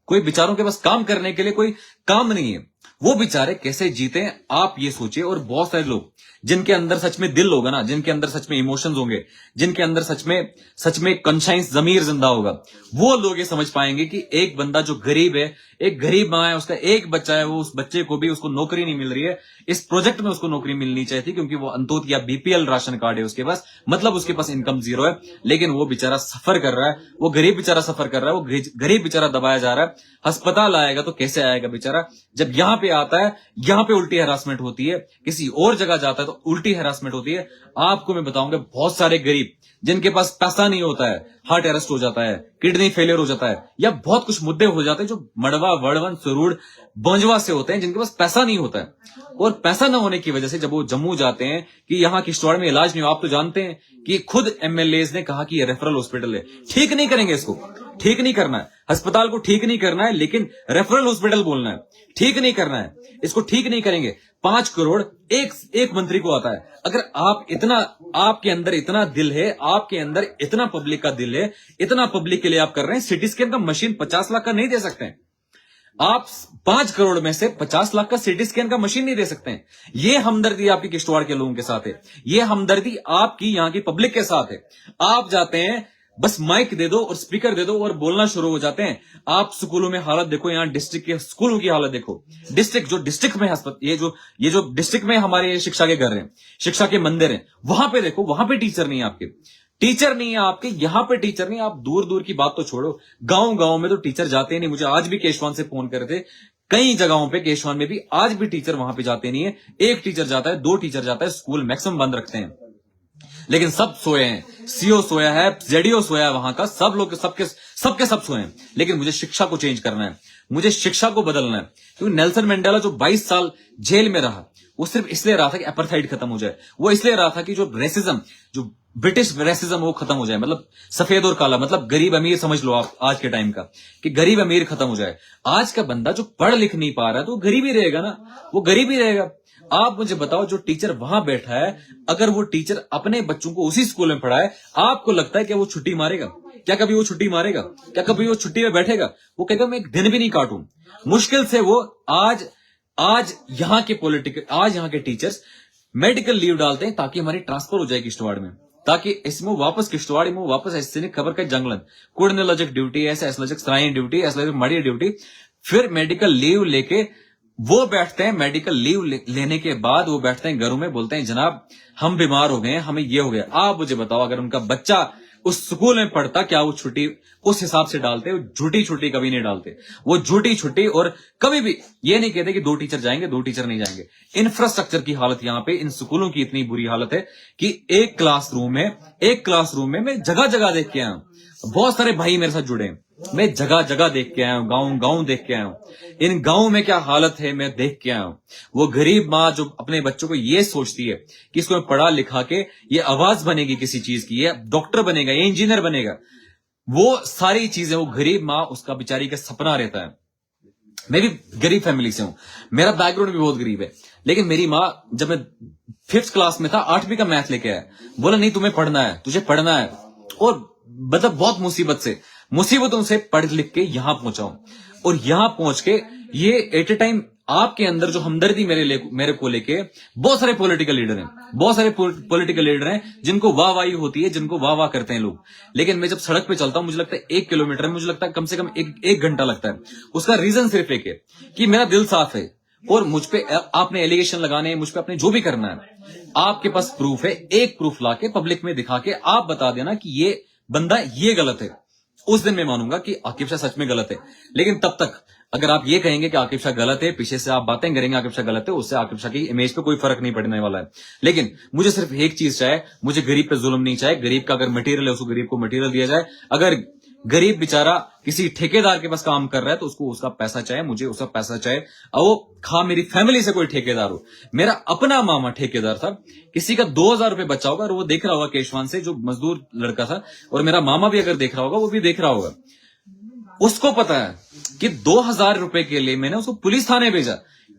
कोई बेचारों के पास काम करने के लिए कोई काम नहीं है, वो बेचारे कैसे जीते हैं आप ये सोचिए। और बहुत सारे लोग जिनके अंदर सच में दिल होगा ना, जिनके अंदर सच में इमोशंस होंगे, जिनके अंदर सच में कॉन्शियस जमीर जिंदा होगा, वो लोग ये समझ पाएंगे कि एक बंदा जो गरीब है, एक गरीब मां है, उसका एक बच्चा है, वो उस बच्चे को भी उसको नौकरी नहीं मिल रही है। इस प्रोजेक्ट में उसको नौकरी मिलनी चाहिए थी, क्योंकि वो अंतोत या बीपीएल राशन कार्ड है उसके पास, मतलब उसके पास इनकम जीरो है, लेकिन वो बेचारा सफर कर रहा है, वो गरीब बेचारा सफर कर रहा है, वो गरीब बेचारा दबाया जा रहा है। अस्पताल आएगा तो कैसे आएगा बेचारा? जब यहां पे आता है, यहां पे उल्टी हैरासमेंट होती है, किसी और जगह जाता है तो उल्टी हैरासमेंट होती है। आपको मैं बताऊंगा, बहुत सारे गरीब जिनके पास पैसा नहीं होता है, हार्ट अरेस्ट हो जाता है, किडनी फेलियर हो जाता है, या बहुत कुछ मुद्दे हो जाते हैं जो मड़वा, वड़वन, सुरूड़, बंजवा से होते हैं, जिनके पास पैसा नहीं होता है। और पैसा न होने की वजह से जब वो जम्मू जाते हैं कि यहाँ किश्तवाड़ में इलाज नहीं हो, आप तो जानते हैं कि खुद एमएलए ने कहा कि ये रेफरल हॉस्पिटल है, ठीक नहीं करेंगे इसको, ठीक नहीं करना है, अस्पताल को ठीक नहीं करना है, लेकिन रेफरल हॉस्पिटल बोलना है, ठीक नहीं करना है, इसको ठीक नहीं करेंगे। 5 करोड़ एक मंत्री को आता है। अगर आप इतना, आपके अंदर इतना दिल है, आपके अंदर इतना पब्लिक का दिल है, इतना पब्लिक के लिए आप कर रहे हैं, सिटी स्कैन का मशीन 50 लाख का नहीं दे सकते हैं आप। 5 करोड़ में से 50 लाख का सिटी स्कैन का मशीन नहीं दे सकते हैं। ये हमदर्दी आपकी किश्तवाड़ के लोगों के साथ है, ये हमदर्दी आपकी यहां की पब्लिक के साथ है। आप जाते हैं, बस माइक दे दो और स्पीकर दे दो और बोलना शुरू हो जाते हैं। आप स्कूलों में हालत देखो, यहाँ डिस्ट्रिक्ट के स्कूलों की हालत देखो, डिस्ट्रिक्ट में ये जो डिस्ट्रिक्ट में हमारे शिक्षा के घर हैं, शिक्षा के मंदिर हैं, वहां पे देखो, वहां पे टीचर नहीं है आपके, टीचर नहीं है आपके, यहां पे टीचर नहीं। आप दूर दूर की बात तो छोड़ो, गांव गांव में तो टीचर जाते ही नहीं। मुझे आज भी केशवान से फोन करे थे, कई जगहों पे केशवान में भी आज भी टीचर वहां पे जाते नहीं है। एक टीचर जाता है, 2 टीचर जाता है, स्कूल मैक्सिमम बंद रखते हैं, लेकिन सब सोए हैं। सीओ सोया है, जेडीओ सोया है, वहां का सब लोग सबके सब सोए हैं। लेकिन मुझे शिक्षा को चेंज करना है, मुझे शिक्षा को बदलना है। क्योंकि नेल्सन मंडेला जो 22 साल जेल में रहा, वो सिर्फ इसलिए रहा था कि अपार्थाइड खत्म हो जाए। वो इसलिए रहा था कि जो रेसिज्म, जो ब्रिटिश रेसिज्म, वो खत्म हो जाए। मतलब सफेद और काला, मतलब गरीब अमीर समझ लो आप आज के टाइम का, कि गरीब अमीर खत्म हो जाए। आज का बंदा जो पढ़ लिख नहीं पा रहा है तो वो गरीब ही रहेगा ना, वो गरीब ही रहेगा। आप मुझे बताओ, जो टीचर वहां बैठा है, अगर वो टीचर अपने बच्चों को उसी स्कूल में पढ़ाए, आपको लगता है कि वो छुट्टी मारेगा? क्या कभी वो छुट्टी मारेगा? क्या कभी वो छुट्टी में बैठेगा? वो कहेगा मैं एक दिन भी नहीं काटूं। मुश्किल से वो आज यहाँ के टीचर्स मेडिकल लीव डालते हैं ताकि हमारी ट्रांसफर हो जाए किश्तवाड़ में, ताकि इसमें वापस किश्तवाड़ में वापस ऐसे खबर का जंगलन कुड़ने लजक ड्यूटी, ऐसे लजक सराय ड्यूटी, ऐसे लजक मड़ी ड्यूटी। फिर मेडिकल लीव लेके वो बैठते हैं, मेडिकल लीव लेने के बाद वो बैठते हैं घरों में, बोलते हैं जनाब हम बीमार हो गए हैं, हमें ये हो गया। आप मुझे बताओ, अगर उनका बच्चा उस स्कूल में पढ़ता, क्या वो छुट्टी उस हिसाब से डालते? झूठी छुट्टी कभी नहीं डालते वो, झूठी छुट्टी। और कभी भी ये नहीं कहते कि 2 टीचर जाएंगे, 2 टीचर नहीं जाएंगे। इंफ्रास्ट्रक्चर की हालत यहाँ पे इन स्कूलों की इतनी बुरी हालत है कि एक क्लासरूम में मैं जगह जगह देख के आया हूं। बहुत सारे भाई मेरे साथ जुड़े हैं, मैं जगह जगह देख के आया हूं, गांव देख के आया हूं। इन गांव में क्या हालत है मैं देख के आया हूं। वो गरीब माँ जो अपने बच्चों को ये सोचती है कि इसको पढ़ा लिखा के ये आवाज बनेगी किसी चीज की, ये डॉक्टर बनेगा, ये इंजीनियर बनेगा, वो सारी चीजें वो गरीब माँ, उसका बेचारी का सपना रहता है। मैं भी गरीब फैमिली से हूं, मेरा बैकग्राउंड भी बहुत गरीब है, लेकिन मेरी माँ जब मैं 5th क्लास में था, 8वीं का मैथ लेके आया, बोला नहीं तुम्हें पढ़ना है, तुझे पढ़ना है। और मतलब बहुत मुसीबतों से पढ़ लिख के यहां पहुंचा हूं। और यहां पहुंच के ये एट ए टाइम आपके अंदर जो हमदर्दी मेरे को लेके बहुत सारे पॉलिटिकल लीडर हैं जिनको वाहवाही होती है, जिनको वाह करते हैं लोग। लेकिन मैं जब सड़क पे चलता हूं, मुझे लगता है 1 किलोमीटर में मुझे लगता है कम से कम एक घंटा लगता है। उसका रीजन सिर्फ एक है कि मेरा दिल साफ है और मुझ पे आपने एलिगेशन लगाने, मुझ पे आपने जो भी करना है, आपके पास प्रूफ है, एक प्रूफ लाके पब्लिक में दिखा के आप बता देना कि ये बंदा ये गलत है। उस दिन मैं मानूंगा कि आकिब शाह सच में गलत है। लेकिन तब तक अगर आप ये कहेंगे कि आकिब शाह गलत है, पीछे से आप बातें करेंगे आकिब शाह गलत है, उससे आकिब शाह की इमेज पे कोई फर्क नहीं पड़ने वाला है। लेकिन मुझे सिर्फ एक चीज चाहिए, मुझे गरीब पे जुल्म नहीं चाहिए। गरीब का अगर मटेरियल है, उसको गरीब को मटेरियल दिया जाए। अगर गरीब बेचारा किसी ठेकेदार के पास काम कर रहा है तो उसको उसका पैसा चाहिए, मुझे उसका पैसा चाहिए। और वो मेरी फैमिली से कोई ठेकेदार हो, मेरा अपना मामा ठेकेदार था, किसी का 2000 रुपए बचा होगा और वो देख रहा होगा, केशवान से जो मजदूर लड़का था, और मेरा मामा भी अगर देख रहा होगा, वो भी देख रहा होगा, उसको पता है कि 2000 रुपए के लिए मैंने उसको पुलिस थाने भेजा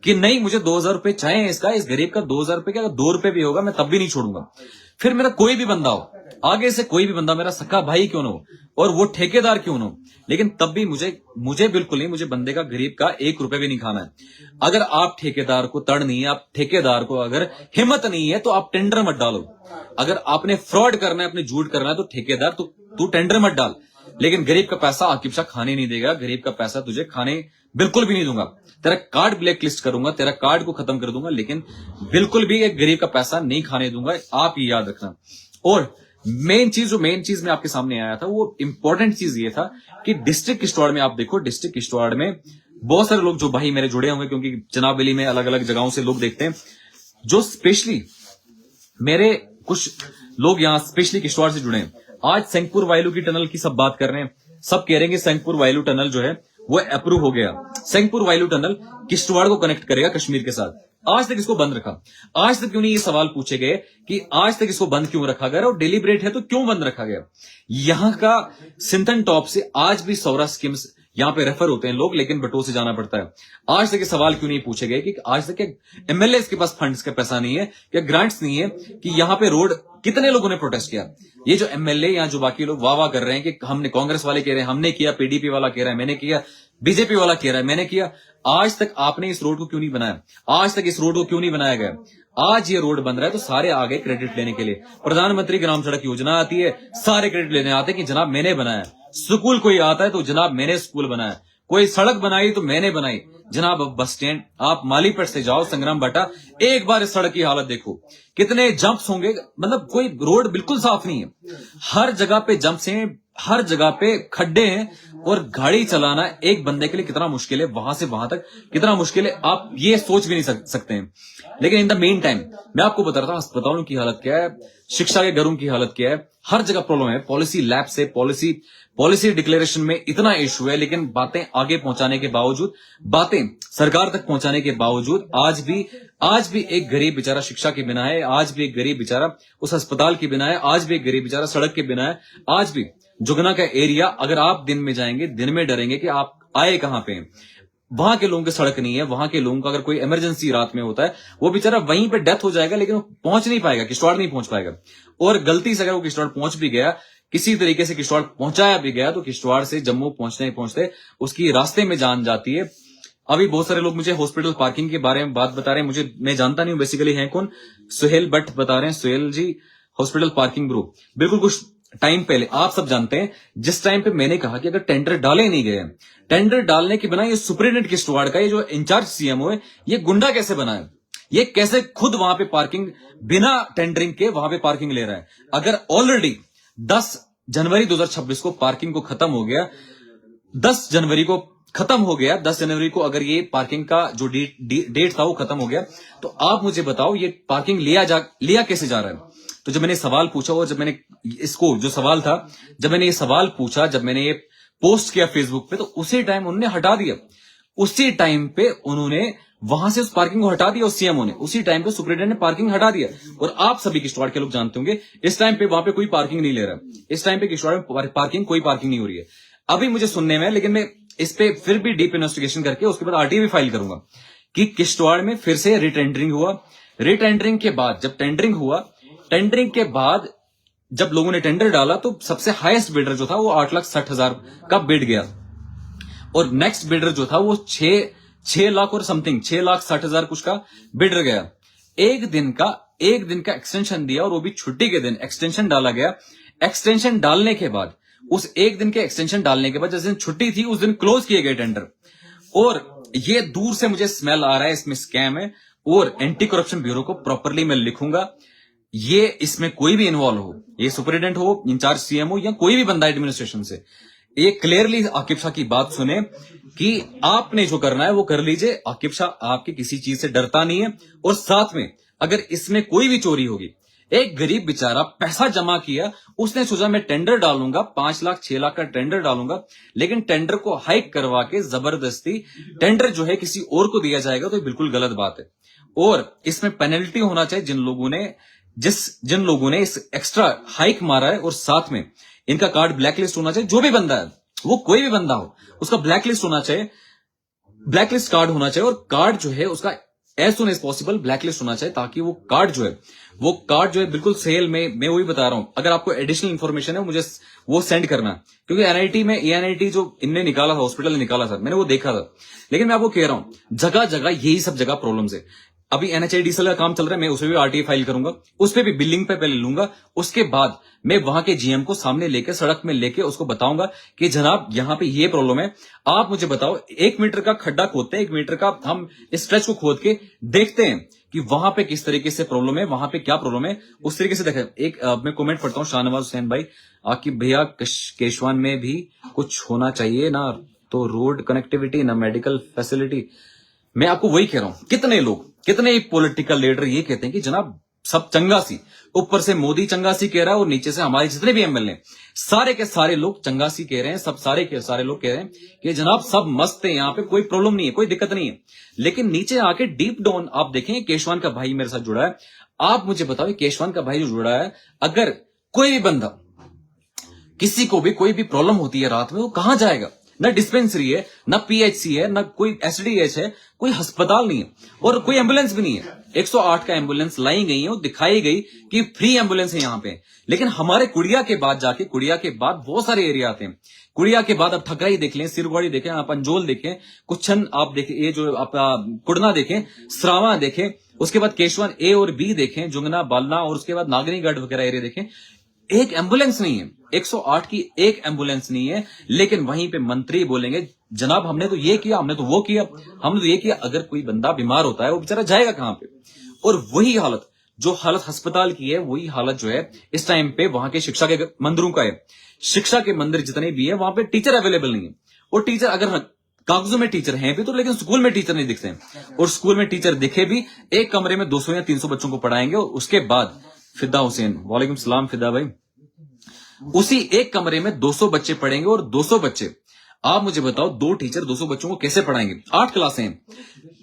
कि नहीं मुझे 2000 रुपए चाहिए, इस गरीब का 2000 रुपए का 2 रुपए भी होगा मैं तब भी नहीं छोड़ूंगा। फिर मेरा कोई भी बंदा हो, आगे से कोई भी बंदा, मेरा सका भाई क्यों ना हो और वो ठेकेदार क्यों ना हो, लेकिन तब भी मुझे बिल्कुल नहीं, मुझे बंदे का, गरीब का 1 रुपए भी नहीं खाना है। अगर आप ठेकेदार को तड़ नहीं है, आप ठेकेदार को अगर हिम्मत नहीं है तो आप टेंडर मत डालो। अगर आपने फ्रॉड करना है, अपने झूठ करना है तो ठेकेदार तू टेंडर मत डाल। लेकिन गरीब का पैसा आकिब शाह खाने नहीं देगा, गरीब का पैसा तुझे खाने बिल्कुल भी नहीं दूंगा। तेरा कार्ड ब्लैक लिस्ट करूंगा, तेरा कार्ड को खत्म कर दूंगा, लेकिन बिल्कुल भी एक गरीब का पैसा नहीं खाने दूंगा। आप ये याद रखना। और मेन चीज में आपके सामने आया था, वो इंपॉर्टेंट चीज ये था कि डिस्ट्रिक्ट किश्तवाड़ में आप देखो, डिस्ट्रिक्ट किश्तवाड़ में बहुत सारे लोग जो भाई मेरे जुड़े होंगे, क्योंकि जनाब अली में अलग अलग जगहों से लोग देखते हैं, जो स्पेशली मेरे कुछ लोग यहाँ स्पेशली किश्तवाड़ से जुड़े हैं। आज सेंगपुर वायलू की टनल की सब बात कर रहे हैं, सब कह रहे हैं कि सेंगपुर वायलू टनल जो है वो अप्रूव हो गया। सेंगपुर वायलू टनल किश्तवाड़ को कनेक्ट करेगा कश्मीर के साथ। आज तक इसको बंद रखा, आज तक क्यों नहीं ये सवाल पूछे गए कि आज तक इसको बंद क्यों रखा गया और डिलीबरेट है तो क्यों बंद रखा गया। यहां का सिंथन टॉप से आज भी सौरा स्कीम्स यहां पे रेफर होते हैं लोग, लेकिन बटों से जाना पड़ता है। आज तक ये सवाल क्यों नहीं पूछे गए कि आज तक एमएलए के पास फंड्स का पैसा नहीं है या ग्रांट्स नहीं है कि यहां पे रोड, कितने लोगों ने प्रोटेस्ट किया। ये जो एमएलए या जो बाकी लोग वाह कर रहे हैं कि हमने, कांग्रेस वाले कह रहे हैं हमने किया, पीडीपी वाला कह रहा है मैंने किया, बीजेपी वाला कह रहा है मैंने किया, आज तक आपने इस रोड को क्यों नहीं बनाया, आज तक इस रोड को क्यों नहीं बनाया गया। आज ये रोड बन रहा है तो सारे आ गए क्रेडिट लेने के लिए। प्रधानमंत्री ग्राम सड़क योजना आती है, सारे क्रेडिट लेने आते हैं कि जनाब मैंने बनाया। स्कूल कोई आता है तो जनाब मैंने स्कूल बनाया, कोई सड़क बनाई तो मैंने बनाई। जनाब बस स्टैंड आप मालीपेट से जाओ संग्राम बाटा, एक बार इस सड़क की हालत देखो, कितने जंप्स होंगे, मतलब कोई रोड बिल्कुल साफ नहीं है, हर जगह पे जंप्स हैं, हर जगह पे खड्डे हैं और गाड़ी चलाना एक बंदे के लिए कितना मुश्किल है, वहां से वहां तक कितना मुश्किल है, आप ये सोच भी नहीं सकते हैं। लेकिन इन द मेन टाइम मैं आपको बता रहा था अस्पतालों की हालत क्या है, शिक्षा के घरों की हालत क्या है, हर जगह प्रॉब्लम है। पॉलिसी लैब से पॉलिसी डिक्लेरेशन में इतना इशू है, लेकिन बातें आगे पहुंचाने के बावजूद, बातें सरकार तक पहुंचाने के बावजूद आज भी एक गरीब बेचारा शिक्षा के बिना है, आज भी एक गरीब बेचारा उस अस्पताल के बिना है, आज भी एक गरीब बेचारा सड़क के बिना है। आज भी जुगना का एरिया अगर आप दिन में जाएंगे, दिन में डरेंगे कि आप आए कहां पे हैं। वहां के लोगों की सड़क नहीं है, वहां के लोगों का अगर कोई इमरजेंसी रात में होता है वो बेचारा वहीं पे डेथ हो जाएगा, लेकिन वो पहुंच नहीं पाएगा, किश्तवाड़ नहीं पहुंच पाएगा। और गलती से अगर वो किश्तवाड़ पहुंच भी गया, किसी तरीके से किश्तवाड़ पहुंचाया भी गया, तो किश्तवाड़ से जम्मू पहुंचते उसकी रास्ते में जान जाती है। अभी बहुत सारे लोग मुझे हॉस्पिटल पार्किंग के बारे में बात बता रहे हैं, मैं जानता नहीं हूं बेसिकली है कौन, सुहेल भट्ट बता रहे हैं, सुहेल जी हॉस्पिटल पार्किंग ब्रो। बिल्कुल कुछ टाइम पहले आप सब जानते हैं, जिस टाइम पे मैंने कहा कि अगर टेंडर डाले नहीं गए, टेंडर डालने के बिना ये सुपरिटेंडेंट किश्तवाड़ का, ये जो इंचार्ज सीएमओ है, ये गुंडा कैसे बना है, ये कैसे खुद वहां पे पार्किंग बिना टेंडरिंग के वहां पे पार्किंग ले रहा है। अगर ऑलरेडी 10 जनवरी 2026 को पार्किंग को खत्म हो गया, 10 जनवरी को खत्म हो गया, 10 जनवरी को अगर ये पार्किंग का जो डेट था वो खत्म हो गया, तो आप मुझे बताओ ये पार्किंग लिया कैसे जा रहा है। तो जब मैंने सवाल पूछा, और जब मैंने इसको जो सवाल था, जब मैंने ये सवाल पूछा, जब मैंने ये पोस्ट किया फेसबुक पे, तो उसी टाइम उन्होंने हटा दिया, उसी टाइम पे उन्होंने वहां से उस पार्किंग को हटा दिया, उस सीएमओ ने उसी टाइम पे सुपरिटेंडेंट ने पार्किंग हटा दिया। और आप सभी किश्तवाड़ के लोग जानते होंगे इस टाइम पे वहां पे कोई पार्किंग नहीं ले रहा, इस टाइम पे किश्तवाड़ में कोई पार्किंग नहीं हो रही है। अभी मुझे सुनने में, लेकिन मैं इस पे फिर भी डीप इन्वेस्टिगेशन करके उसके बाद आरटीआई भी फाइल करूंगा कि किश्तवाड़ में फिर से रिटेंडरिंग हुआ। रिटेंडरिंग के बाद जब टेंडरिंग हुआ, टेंडरिंग के बाद जब लोगों ने टेंडर डाला, तो सबसे हाईएस्ट बिडर जो था वो 8,60,000 का बिड गया, और नेक्स्ट बिडर जो था वो 6 लाख और समथिंग 6,60,000 कुछ का बिडर गया। एक दिन का एक्सटेंशन दिया, और वो भी छुट्टी के दिन एक्सटेंशन डाला गया। एक्सटेंशन डालने के बाद, उस एक दिन के एक्सटेंशन डालने के बाद जिस दिन छुट्टी थी उस दिन क्लोज किए गए टेंडर। और ये दूर से मुझे स्मेल आ रहा है, इसमें स्कैम है, और एंटी करप्शन ब्यूरो को प्रॉपरली मैं लिखूंगा। ये इसमें कोई भी इन्वॉल्व हो, ये सुपरिटेंडेंट हो, इंचार्ज सीएमओ या कोई भी बंदा एडमिनिस्ट्रेशन से, ये क्लियरली आकिब शाह की बात सुने कि आपने जो करना है वो कर लीजिए। आकिब शाह आपके किसी चीज से डरता नहीं है। और साथ में अगर इसमें कोई भी चोरी होगी, एक गरीब बेचारा पैसा जमा किया, उसने सोचा मैं टेंडर डालूंगा, 5 लाख 6 लाख का टेंडर डालूंगा, लेकिन टेंडर को हाइक करवा के जबरदस्ती टेंडर जो है किसी और को दिया जाएगा, तो बिल्कुल गलत बात है। और इसमें पेनल्टी होना चाहिए जिन लोगों ने इस एक्स्ट्रा हाइक मारा है, और साथ में इनका कार्ड ब्लैकलिस्ट होना चाहिए। जो भी बंदा है, वो कोई भी बंदा हो, उसका ब्लैकलिस्ट होना चाहिए, ब्लैकलिस्ट कार्ड होना चाहिए, और कार्ड जो है उसका as soon as possible blacklist होना चाहिए, ताकि वो कार्ड जो है बिल्कुल सेल में, मैं वही बता रहा हूं। अगर आपको एडिशनल इन्फॉर्मेशन है मुझे वो सेंड करना, क्योंकि एनआईटी में एएनआईटी जो इनने निकाला था, हॉस्पिटल ने निकाला था, मैंने वो देखा था। लेकिन मैं आपको कह रहा हूं जगह जगह यही सब जगह प्रॉब्लम्स है। अभी एनएचआईडीसीएल का काम चल रहा है, मैं उसमें भी आरटीआई फाइल करूंगा, उस पे भी बिल्डिंग पे पहले लूंगा, उसके बाद मैं वहां के जीएम को सामने लेके सड़क में लेके उसको बताऊंगा कि जनाब यहां पे ये प्रॉब्लम है, आप मुझे बताओ। 1 मीटर का खड्डा खोदते हैं, 1 मीटर का हम स्ट्रेच को खोद के देखते हैं कि वहां पे किस तरीके से प्रॉब्लम है, वहां पे क्या प्रॉब्लम है, उस तरीके से देखें। एक मैं कमेंट पढ़ता हूं, शाहनवाज हुसैन भाई, आपकी भैया केशवान में भी कुछ होना चाहिए ना, तो रोड कनेक्टिविटी ना मेडिकल फैसिलिटी। मैं आपको वही कह रहा हूं, कितने लोग, कितने पॉलिटिकल लीडर ये कहते हैं कि जनाब सब चंगासी, ऊपर से मोदी चंगासी कह रहा है और नीचे से हमारे जितने भी एमएलए सारे के सारे लोग चंगासी कह रहे हैं। सब सारे के सारे लोग कह रहे हैं कि जनाब सब मस्त है, यहाँ पे कोई प्रॉब्लम नहीं है, कोई दिक्कत नहीं है। लेकिन नीचे आके डीप डाउन आप देखें, केशवान का भाई मेरे साथ जुड़ा है। आप मुझे बताओ, केशवान का भाई जो जुड़ा है, अगर कोई भी बंदा किसी को भी कोई भी प्रॉब्लम होती है रात में, वो कहां जाएगा? ना डिस्पेंसरी है, ना पीएचसी है, ना कोई एसडीएच है, कोई अस्पताल नहीं है और कोई एम्बुलेंस भी नहीं है। 108 का एम्बुलेंस लाई गई है और दिखाई गई कि फ्री एम्बुलेंस है यहाँ पे। लेकिन हमारे कुड़िया के बाद जाके, कुड़िया के बाद बहुत सारे एरिया आते हैं। कुड़िया के बाद आप ठकराई देख लें, सिरगौड़ी देखें, आप अंजोल देखें, कुछन आप देखें, ये जो आप कुड़ना देखें, सरावा देखें, उसके बाद केशवन ए और बी देखें, जुंगना, बालना और उसके बाद नागनीगढ़ वगैरह एरिया देखें। एक एम्बुलेंस नहीं है, 108 की एक एम्बुलेंस नहीं है। लेकिन वहीं पे मंत्री बोलेंगे जनाब हमने तो ये किया, हमने तो वो किया, हमने तो ये किया। अगर कोई बंदा बीमार होता है वो बेचारा जाएगा कहां पे? और वही हालत, जो हालत अस्पताल की है, वही हालत जो है इस टाइम पे वहां के शिक्षा के मंदिरों का है। शिक्षा के मंदिर जितने भी है वहां पे टीचर अवेलेबल नहीं है। और टीचर अगर कागजों में टीचर हैं भी तो, लेकिन स्कूल में टीचर नहीं दिखते हैं। और स्कूल में टीचर दिखे भी एक कमरे में 200 या 300 बच्चों को पढ़ाएंगे और उसके बाद फिदा हुसैन, वालेकुम सलाम फिदा भाई, उसी एक कमरे में 200 बच्चे पढ़ेंगे। और 200 बच्चे, आप मुझे बताओ, 2 टीचर 200 बच्चों को कैसे पढ़ाएंगे? 8 क्लासें हैं,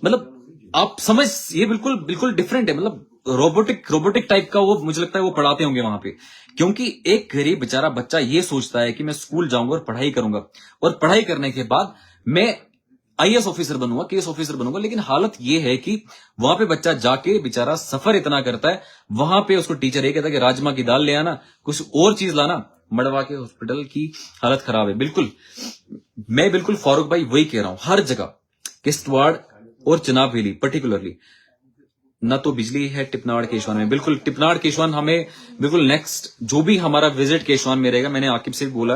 मतलब आप समझ, ये बिल्कुल बिल्कुल डिफरेंट है। मतलब रोबोटिक टाइप का वो मुझे लगता है वो पढ़ाते होंगे वहां पे। क्योंकि एक गरीब बेचारा बच्चा ये सोचता है कि मैं स्कूल जाऊंगा और पढ़ाई करूंगा और पढ़ाई करने के बाद मैं आईएएस ऑफिसर बनूंगा, केएस ऑफिसर बनूंगा। लेकिन हालत ये है कि वहां पे बच्चा जाके बेचारा सफर इतना करता है, वहां पे उसको टीचर ये कहता है कि राजमा की दाल ले आना, कुछ और चीज लाना। मड़वा के हॉस्पिटल की हालत खराब है बिल्कुल। मैं बिल्कुल फारूक भाई वही कह रहा हूं, हर जगह किश्तवाड़ और चिनाब वैली पर्टिकुलरली ना तो बिजली है टिपनाड़ केशवान में। बिल्कुल टिपनाड़ केशवान हमें बिल्कुल नेक्स्ट जो भी हमारा विजिट केशवान में रहेगा, मैंने आकिब से भी बोला,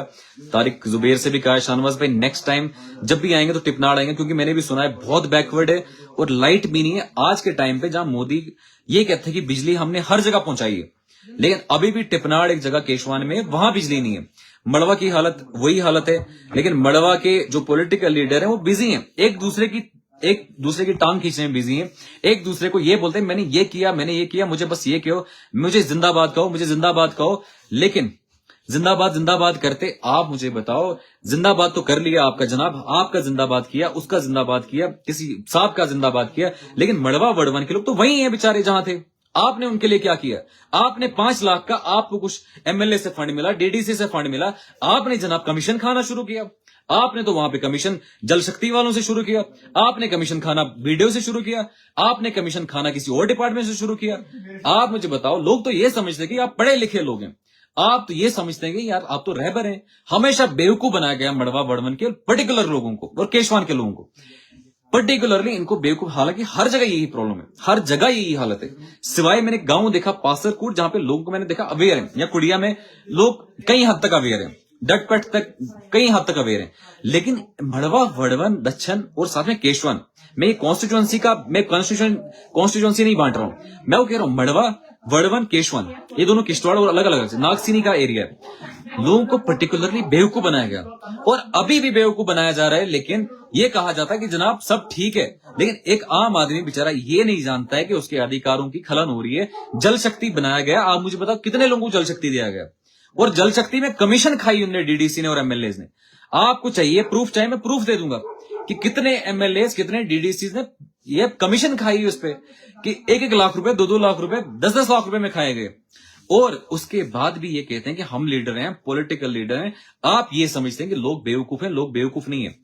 तारिक जुबेर से भी कहा, शाहनवाज भाई नेक्स्ट टाइम जब भी आएंगे तो टिपनाड़ आएंगे, क्योंकि मैंने भी सुना है बहुत बैकवर्ड है और लाइट भी नहीं है आज के टाइम पे। जहां मोदी ये कहते हैं कि बिजली हमने हर जगह पहुंचाई है, लेकिन अभी भी टिपनाड़ एक जगह केशवान में वहां बिजली नहीं है। मड़वा की हालत वही हालत है। लेकिन मड़वा के जो पॉलिटिकल लीडर है वो बिजी हैं, एक दूसरे की टांग खींचने में बिजी हैं। एक दूसरे को ये बोलते हैं मैंने ये किया, मैंने ये किया, मुझे बस ये कहो, मुझे जिंदाबाद कहो, मुझे जिंदाबाद कहो। लेकिन जिंदाबाद जिंदाबाद करते, आप मुझे बताओ, जिंदाबाद तो कर लिया आपका जनाब, आपका जिंदाबाद किया, उसका जिंदाबाद किया, किसी साहब का जिंदाबाद किया, लेकिन मड़वा वड़वन के लोग तो वही हैं बेचारे जहां थे। आपने उनके लिए क्या किया? आपने 5 लाख का आपको कुछ एमएलए से फंड मिला, डीडीसी से फंड मिला, आपने जनाब कमीशन खाना शुरू किया। आपने तो वहां पे कमीशन जल शक्ति वालों से शुरू किया, आपने कमीशन खाना बीडीओ से शुरू किया, आपने कमीशन खाना किसी और डिपार्टमेंट से शुरू किया। आप मुझे बताओ, लोग तो ये समझते हैं कि आप पढ़े लिखे लोग हैं, आप तो ये समझते हैं कि यार आप तो रहबर हैं। हमेशा बेवकूफ बनाया गया मड़वा बड़वन के पर्टिकुलर लोगों को और केशवान के लोगों को पर्टिकुलरली, इनको बेवकूफ। हालांकि हर जगह यही प्रॉब्लम है, हर जगह यही हालत है। सिवाय मैंने गांव देखा पासरकोट, जहां पे लोगों को मैंने देखा अवेयर है, या कुड़िया में लोग कई हद तक अवेयर है, डटपट तक कई हद तक अवेयर है। लेकिन मड़वा वड़वन दक्षिण और साथ में केशवन, मैं कॉन्स्टिट्यूएंसी का, मैं कॉन्स्टिट्यूएंसी नहीं बांट रहा हूं, मैं वो कह रहा हूं मड़वा वड़वन केशवन, ये दोनों किश्तवाड़ और अलग अलग नागसीनी का एरिया है। लोगों को पर्टिकुलरली बेवकूफ बनाया गया और अभी भी बेवकूफ बनाया जा रहा है। लेकिन ये कहा जाता है कि जनाब सब ठीक है, लेकिन एक आम आदमी बेचारा ये नहीं जानता है कि उसके अधिकारों की खलन हो रही है। जल शक्ति बनाया गया, आप मुझे बताओ कितने लोगों को जल शक्ति दिया गया, और जल शक्ति में कमीशन खाई उन्होंने डीडीसी ने और एमएलए ने। आपको चाहिए प्रूफ, चाहे मैं प्रूफ दे दूंगा कि कितने एमएलए कितने डीडीसी ने ये कमीशन खाई उस पे कि 1-1 लाख रुपए, 2-2 लाख रुपए, 10-10 लाख रुपए में खाए गए। और उसके बाद भी ये कहते हैं कि हम लीडर हैं, पॉलिटिकल लीडर हैं। आप ये समझते हैं कि लोग बेवकूफ हैं, लोग बेवकूफ नहीं है।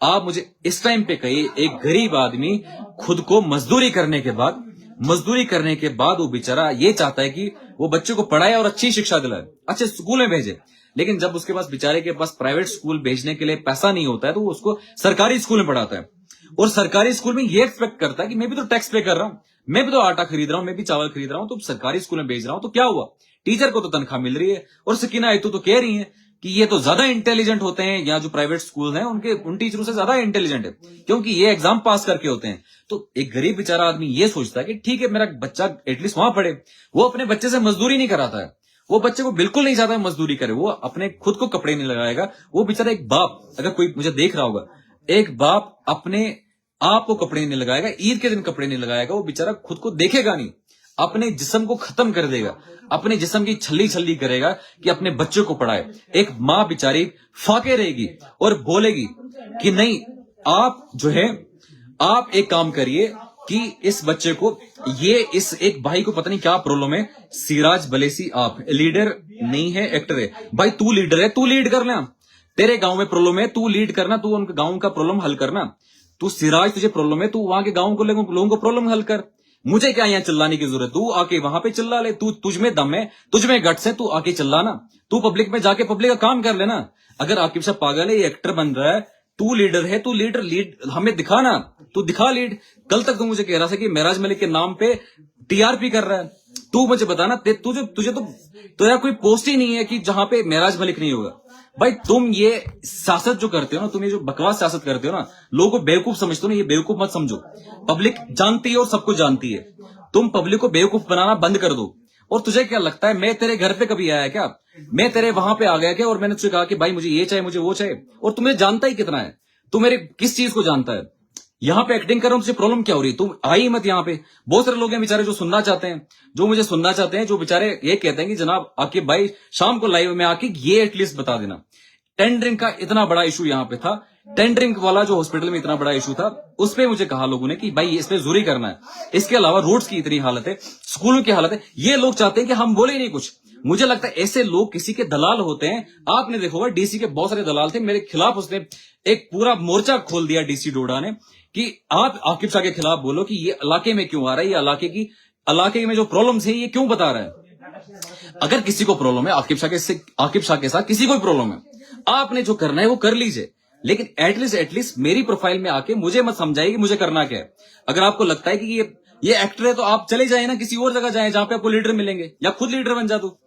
आप मुझे इस टाइम पे कहिए, एक गरीब आदमी खुद को मजदूरी करने के बाद वो बेचारा ये चाहता है कि वो बच्चे को पढ़ाए और अच्छी शिक्षा दिलाए, अच्छे स्कूल में भेजे। लेकिन जब उसके पास बेचारे के पास प्राइवेट स्कूल भेजने के लिए पैसा नहीं होता है, तो वो उसको सरकारी स्कूल में पढ़ाता है। और सरकारी स्कूल में ये एक्सपेक्ट करता है कि मैं भी तो टैक्स पे कर रहा हूं, मैं भी तो आटा खरीद रहा हूं, मैं भी चावल खरीद रहा हूं, तो सरकारी स्कूल में भेज रहा हूं, तो क्या हुआ? टीचर को तो तनख्वाह मिल रही है। और सकीना आयतू तो कह रही है कि ये तो ज्यादा इंटेलिजेंट होते हैं, या जो प्राइवेट स्कूल हैं उन टीचरों से ज्यादा इंटेलिजेंट है, क्योंकि ये एग्जाम पास करके होते हैं। तो एक गरीब बेचारा आदमी ये सोचता है कि ठीक है, मेरा बच्चा एटलीस्ट वहां पढ़े। वो अपने बच्चे से मजदूरी नहीं कराता है, वो बच्चे को बिल्कुल नहीं चाहता है मजदूरी करे, वो अपने खुद को कपड़े नहीं लगाएगा। वो बेचारा एक बाप, अगर कोई मुझे देख रहा होगा, एक बाप अपने आप को कपड़े नहीं लगाएगा, ईद के दिन कपड़े नहीं लगाएगा, वो बेचारा खुद को देखेगा नहीं। अपने जिस्म को खत्म कर देगा, अपने जिस्म की छल्ली छल्ली करेगा कि अपने बच्चों को पढ़ाए। एक माँ बेचारी फाके रहेगी और बोलेगी कि नहीं, आप जो है आप एक काम करिए कि इस बच्चे को, ये इस एक भाई को पता नहीं क्या प्रॉब्लम है, सिराज बलेसी आप लीडर नहीं है, एक्टर है। भाई तू लीडर है, तू लीड करना। तेरे गांव में प्रॉब्लम है, तू लीड करना, तू उनके गांव का प्रॉब्लम हल करना। तू सिराज, तुझे प्रॉब्लम है, तू वहां के गांव को लोगों को प्रॉब्लम हल कर। मुझे क्या यहाँ चिल्लाने की जरूरत, तू आके वहां पे चिल्ला ले। तू तुझ में दम है, तुझ में गट्स है, तू आके चिल्लाना। तू पब्लिक में जाके पब्लिक का काम कर लेना। अगर आकिब शाह पागल है, ये एक्टर बन रहा है, तू लीडर है, तू लीड हमें दिखाना, तू दिखा लीड। कल तक तू मुझे कह रहा था कि मेराज मलिक के नाम पे टीआरपी कर रहा है। तू मुझे बताना, तुझे तो यार कोई पोस्ट ही नहीं है कि जहां पे मेराज मलिक नहीं होगा। भाई तुम ये सियासत जो करते हो ना, तुम ये जो बकवास सियासत करते हो ना, लोगों को बेवकूफ समझते हो ना, ये बेवकूफ मत समझो। पब्लिक जानती है और सब कुछ जानती है। तुम पब्लिक को बेवकूफ बनाना बंद कर दो। और तुझे क्या लगता है मैं तेरे घर पे कभी आया क्या? मैं तेरे वहां पे आ गया क्या और मैंने तुझे कहा कि भाई मुझे ये चाहिए, मुझे वो चाहिए? और तू मुझे जानता ही कितना है, तू मेरे किस चीज को जानता है? यहाँ पे एक्टिंग कर रहा हूं, तुझे प्रॉब्लम क्या हो रही है? तुम आई मत यहाँ पे। बहुत सारे लोग हैं बेचारे जो सुनना चाहते हैं, जो मुझे सुनना चाहते हैं, जो बेचारे ये कहते हैं कि जनाब आकिब भाई शाम को लाइव में आके ये एटलीस्ट बता देना। टेंडरिंग का इतना बड़ा इशू यहाँ पे था, टेंडरिंग वाला जो हॉस्पिटल में इतना बड़ा इशू था, उस पे मुझे कहा लोगों ने कि भाई इस पे जरूरी करना है। इसके अलावा रोड्स की इतनी हालत है, स्कूलों की हालत है, ये लोग चाहते हैं कि हम बोले ही नहीं कुछ। मुझे लगता है ऐसे लोग किसी के दलाल होते हैं। आपने देखा होगा डीसी के बहुत सारे दलाल थे मेरे खिलाफ, उसने एक पूरा मोर्चा खोल दिया डीसी डोडा ने कि आप आकिब शाह के खिलाफ बोलो कि ये इलाके में क्यों आ रहा है, ये इलाके में जो प्रॉब्लम्स है ये क्यों बता रहा है। अगर किसी को प्रॉब्लम है आकिब शाह के साथ किसी को प्रॉब्लम है, आपने जो करना है वो कर लीजिए, लेकिन एटलीस्ट मेरी प्रोफाइल में आके मुझे मत समझाइए कि मुझे करना क्या है। अगर आपको लगता है कि ये एक्टर है तो आप चले जाए ना, किसी और जगह जाए जहां पे आपको लीडर मिलेंगे, या खुद लीडर बन जा दो।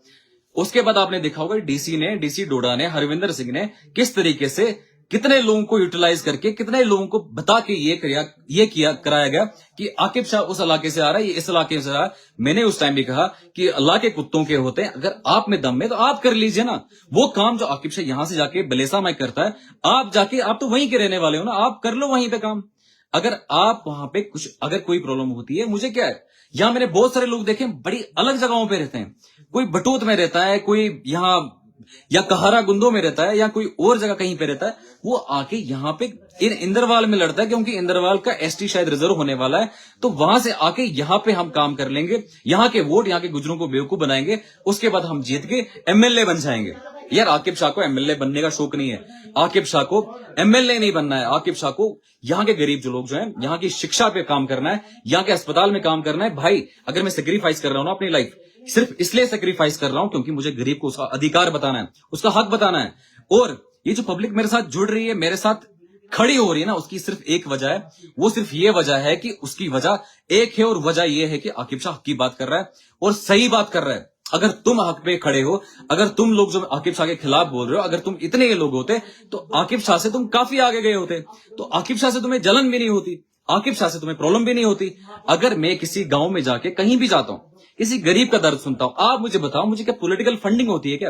उसके बाद आपने देखा होगा डीसी डोडा ने, हरविंदर सिंह ने किस तरीके से कितने लोगों को यूटिलाइज करके, कितने लोगों को बता के ये कराया गया कि आकिब शाह उस इलाके से आ रहा है, ये इस इलाके से आ रहा है। मैंने उस टाइम भी कहा कि अल्लाह के कुत्तों के होते हैं, अगर आप में दम है तो आप कर लीजिए ना। वो काम जो आकिब शाह यहां से जाके बलेसा में करता है, आप जाके, आप तो वहीं के रहने वाले हो ना, आप कर लो वहीं पे काम। अगर आप वहां पे अगर कोई प्रॉब्लम होती है, मुझे क्या है। यहां मैंने बहुत सारे लोग देखे बड़ी अलग जगहों पे रहते हैं, कोई बटोत में रहता है, कोई यहाँ या कहारा गुंदों में रहता है, या कोई और जगह कहीं पे रहता है, वो आके यहाँ पे इंदरवाल में लड़ता है, क्योंकि इंदरवाल का एसटी शायद रिजर्व होने वाला है, तो वहां से आके यहाँ पे हम काम कर लेंगे, यहाँ के वोट, यहाँ के गुजरों को बेवकूफ बनाएंगे, उसके बाद हम जीत के एमएलए बन जाएंगे। यार आकिब शाह को एमएलए बनने का शौक नहीं है, आकिब शाह को एमएलए नहीं बनना है, आकिब शाह को यहाँ के गरीब जो लोग जो हैं, यहाँ की शिक्षा पे काम करना है, यहाँ के अस्पताल में काम करना है। भाई अगर मैं सेक्रीफाइस कर रहा हूं ना अपनी लाइफ, सिर्फ इसलिए सेक्रीफाइस कर रहा हूं क्योंकि मुझे गरीब को उसका अधिकार बताना है, उसका हक बताना है। और ये जो पब्लिक मेरे साथ जुड़ रही है, मेरे साथ खड़ी हो रही है ना, उसकी सिर्फ एक वजह है, वो सिर्फ ये वजह है कि उसकी वजह एक है, और वजह ये है कि आकिब शाह हक की बात कर रहा है और सही बात कर रहा है। अगर तुम हक पे खड़े हो, अगर तुम लोग जो आकिब शाह के खिलाफ बोल रहे हो, अगर तुम इतने लोग होते तो आकिब शाह से तुम काफी आगे गए होते, तो आकिब शाह से तुम्हें जलन भी नहीं होती, आकिब शाह से तुम्हें प्रॉब्लम भी नहीं होती। अगर मैं किसी गांव में जाके कहीं भी जाता हूं, किसी गरीब का दर्द सुनता हूं, आप मुझे बताओ मुझे क्या पॉलिटिकल फंडिंग होती है क्या?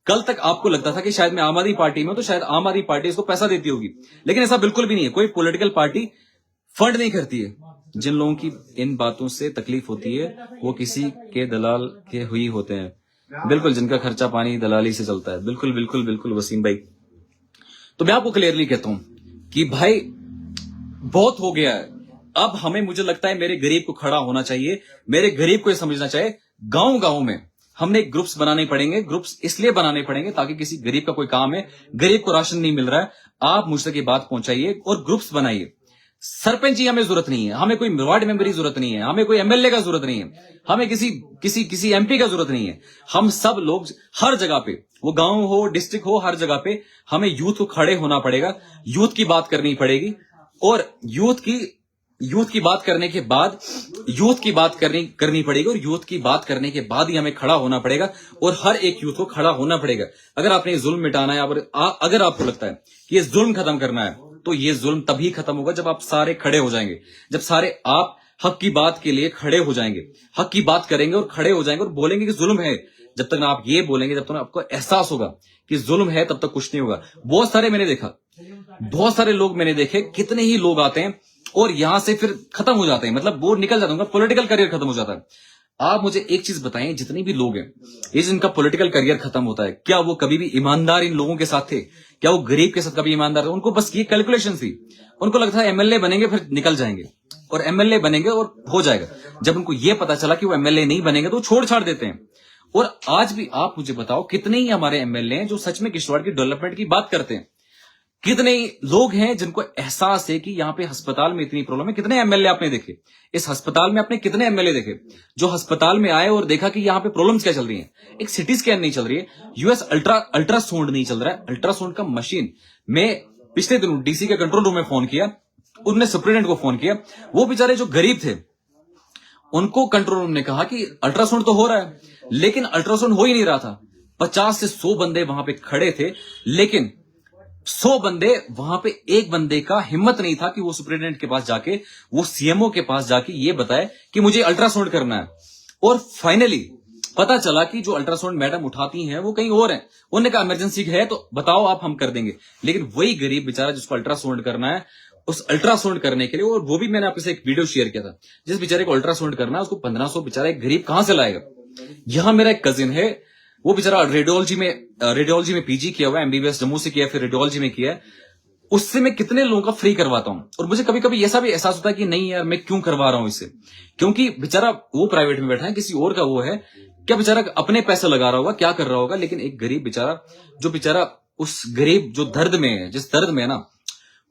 कल तक आपको लगता था कि शायद मैं आम आदमी पार्टी में हूं तो शायद आम आदमी पार्टी इसको पैसा देती होगी, लेकिन ऐसा बिल्कुल भी नहीं है। कोई पॉलिटिकल पार्टी फंड नहीं करती है। जिन लोगों की इन बातों से तकलीफ होती है वो किसी के दलाल के हुई होते हैं, बिल्कुल, जिनका खर्चा पानी दलाली से चलता है। बिल्कुल बिल्कुल बिल्कुल वसीम भाई। तो मैं आपको क्लियरली कहता हूं कि भाई बहुत हो गया है। अब हमें, मुझे लगता है मेरे गरीब को खड़ा होना चाहिए, मेरे गरीब को यह समझना चाहिए। गांव गांव में हमने ग्रुप्स बनाने पड़ेंगे। ग्रुप्स इसलिए बनाने पड़ेंगे ताकि किसी गरीब का कोई काम है, गरीब को राशन नहीं मिल रहा है, आप मुझ तक ये बात पहुंचाइए और ग्रुप्स बनाइए। सरपंच ही हमें जरूरत नहीं है, हमें कोई वार्ड मेंबर की जरूरत नहीं है, हमें कोई एमएलए का जरूरत नहीं है, हमें किसी एमपी का जरूरत नहीं है। हम सब लोग हर जगह पे, वो गांव हो, डिस्ट्रिक्ट हो, हर जगह पे हमें यूथ को खड़े होना पड़ेगा, यूथ की बात करनी पड़ेगी। और यूथ की बात करने के बाद यूथ की बात करनी पड़ेगी, और यूथ की बात करने के बाद ही हमें खड़ा होना पड़ेगा, और हर एक यूथ को खड़ा होना पड़ेगा। अगर आपने जुल्म मिटाना है, अगर आपको लगता है कि ये जुल्म खत्म करना है, तो ये जुल्म तभी खत्म होगा जब आप सारे खड़े हो जाएंगे, जब सारे आप हक की बात के लिए खड़े हो जाएंगे, हक की बात करेंगे और खड़े हो जाएंगे और बोलेंगे कि जुल्म है। जब तक आप ये बोलेंगे, जब तक आपको एहसास होगा कि जुल्म है, तब तक कुछ नहीं होगा। बहुत सारे लोग मैंने देखे, कितने ही लोग आते हैं और यहां से फिर खत्म हो जाते हैं, मतलब वो निकल जाते हैं, उनका पॉलिटिकल करियर खत्म हो जाता है। आप मुझे एक चीज बताएं, जितने भी लोग हैं, ये जिनका पॉलिटिकल करियर खत्म होता है, क्या वो कभी भी ईमानदार इन लोगों के साथ थे? क्या वो गरीब के साथ कभी ईमानदार थे? उनको बस ये कैलकुलेशन थी, उनको लगता है एमएलए बनेंगे फिर निकल जाएंगे, और एमएलए बनेंगे और हो जाएगा। जब उनको ये पता चला कि वो एमएलए नहीं बनेंगे तो छोड़ छाड़ देते हैं। और आज भी आप मुझे बताओ, कितने ही हमारे एमएलए हैं जो सच में किश्तवाड़ की डेवलपमेंट की बात करते हैं? कितने लोग हैं जिनको एहसास है कि यहाँ पे अस्पताल में इतनी प्रॉब्लम है? कितने एमएलए आपने देखे इस अस्पताल में? आपने कितने एमएलए देखे जो अस्पताल में आए और देखा कि यहाँ पे प्रॉब्लम्स क्या चल रही हैं? एक सिटी स्कैन नहीं चल रही है, यूएस अल्ट्रासाउंड नहीं चल रहा है, अल्ट्रासाउंड का मशीन। मैं पिछले दिनों डीसी के कंट्रोल रूम में फोन किया, उनने सुप्रिटेंडेंट को फोन किया, वो बेचारे जो गरीब थे उनको कंट्रोल रूम ने कहा कि अल्ट्रासाउंड तो हो रहा है, लेकिन अल्ट्रासाउंड हो ही नहीं रहा था। 50 से 100 बंदे वहां पे खड़े थे, लेकिन 100 बंदे वहां पे एक बंदे का हिम्मत नहीं था कि वो सुप्रिटेंडेंट के पास जाके, वो सीएमओ के पास जाके ये बताए कि मुझे अल्ट्रासाउंड करना है। और फाइनली पता चला कि जो अल्ट्रासाउंड मैडम उठाती हैं वो कहीं और हैं। उन्होंने कहा इमरजेंसी है तो बताओ आप, हम कर देंगे। लेकिन वही गरीब बेचारा जिसको अल्ट्रासाउंड करना है, उस अल्ट्रासाउंड करने के लिए, और वो भी मैंने आपके साथ एक वीडियो शेयर किया था, जिस बेचारे को अल्ट्रासाउंड करना है उसको 1500 बेचारा एक गरीब कहां से लाएगा? यहां मेरा एक कजिन है, वो बेचारा रेडियोलॉजी में पीजी किया हुआ है, एमबीबीएस जम्मू से किया, फिर रेडियोलॉजी में किया है। उससे मैं कितने लोगों का फ्री करवाता हूं, और मुझे कभी कभी ऐसा भी एहसास होता है कि नहीं यार, मैं क्यों करवा रहा हूं इससे? क्योंकि बेचारा वो प्राइवेट में बैठा है, किसी और का वो है, क्या बेचारा अपने पैसे लगा रहा होगा, क्या कर रहा होगा? लेकिन एक गरीब बेचारा, जो बेचारा उस गरीब जो दर्द में है, जिस दर्द में है ना,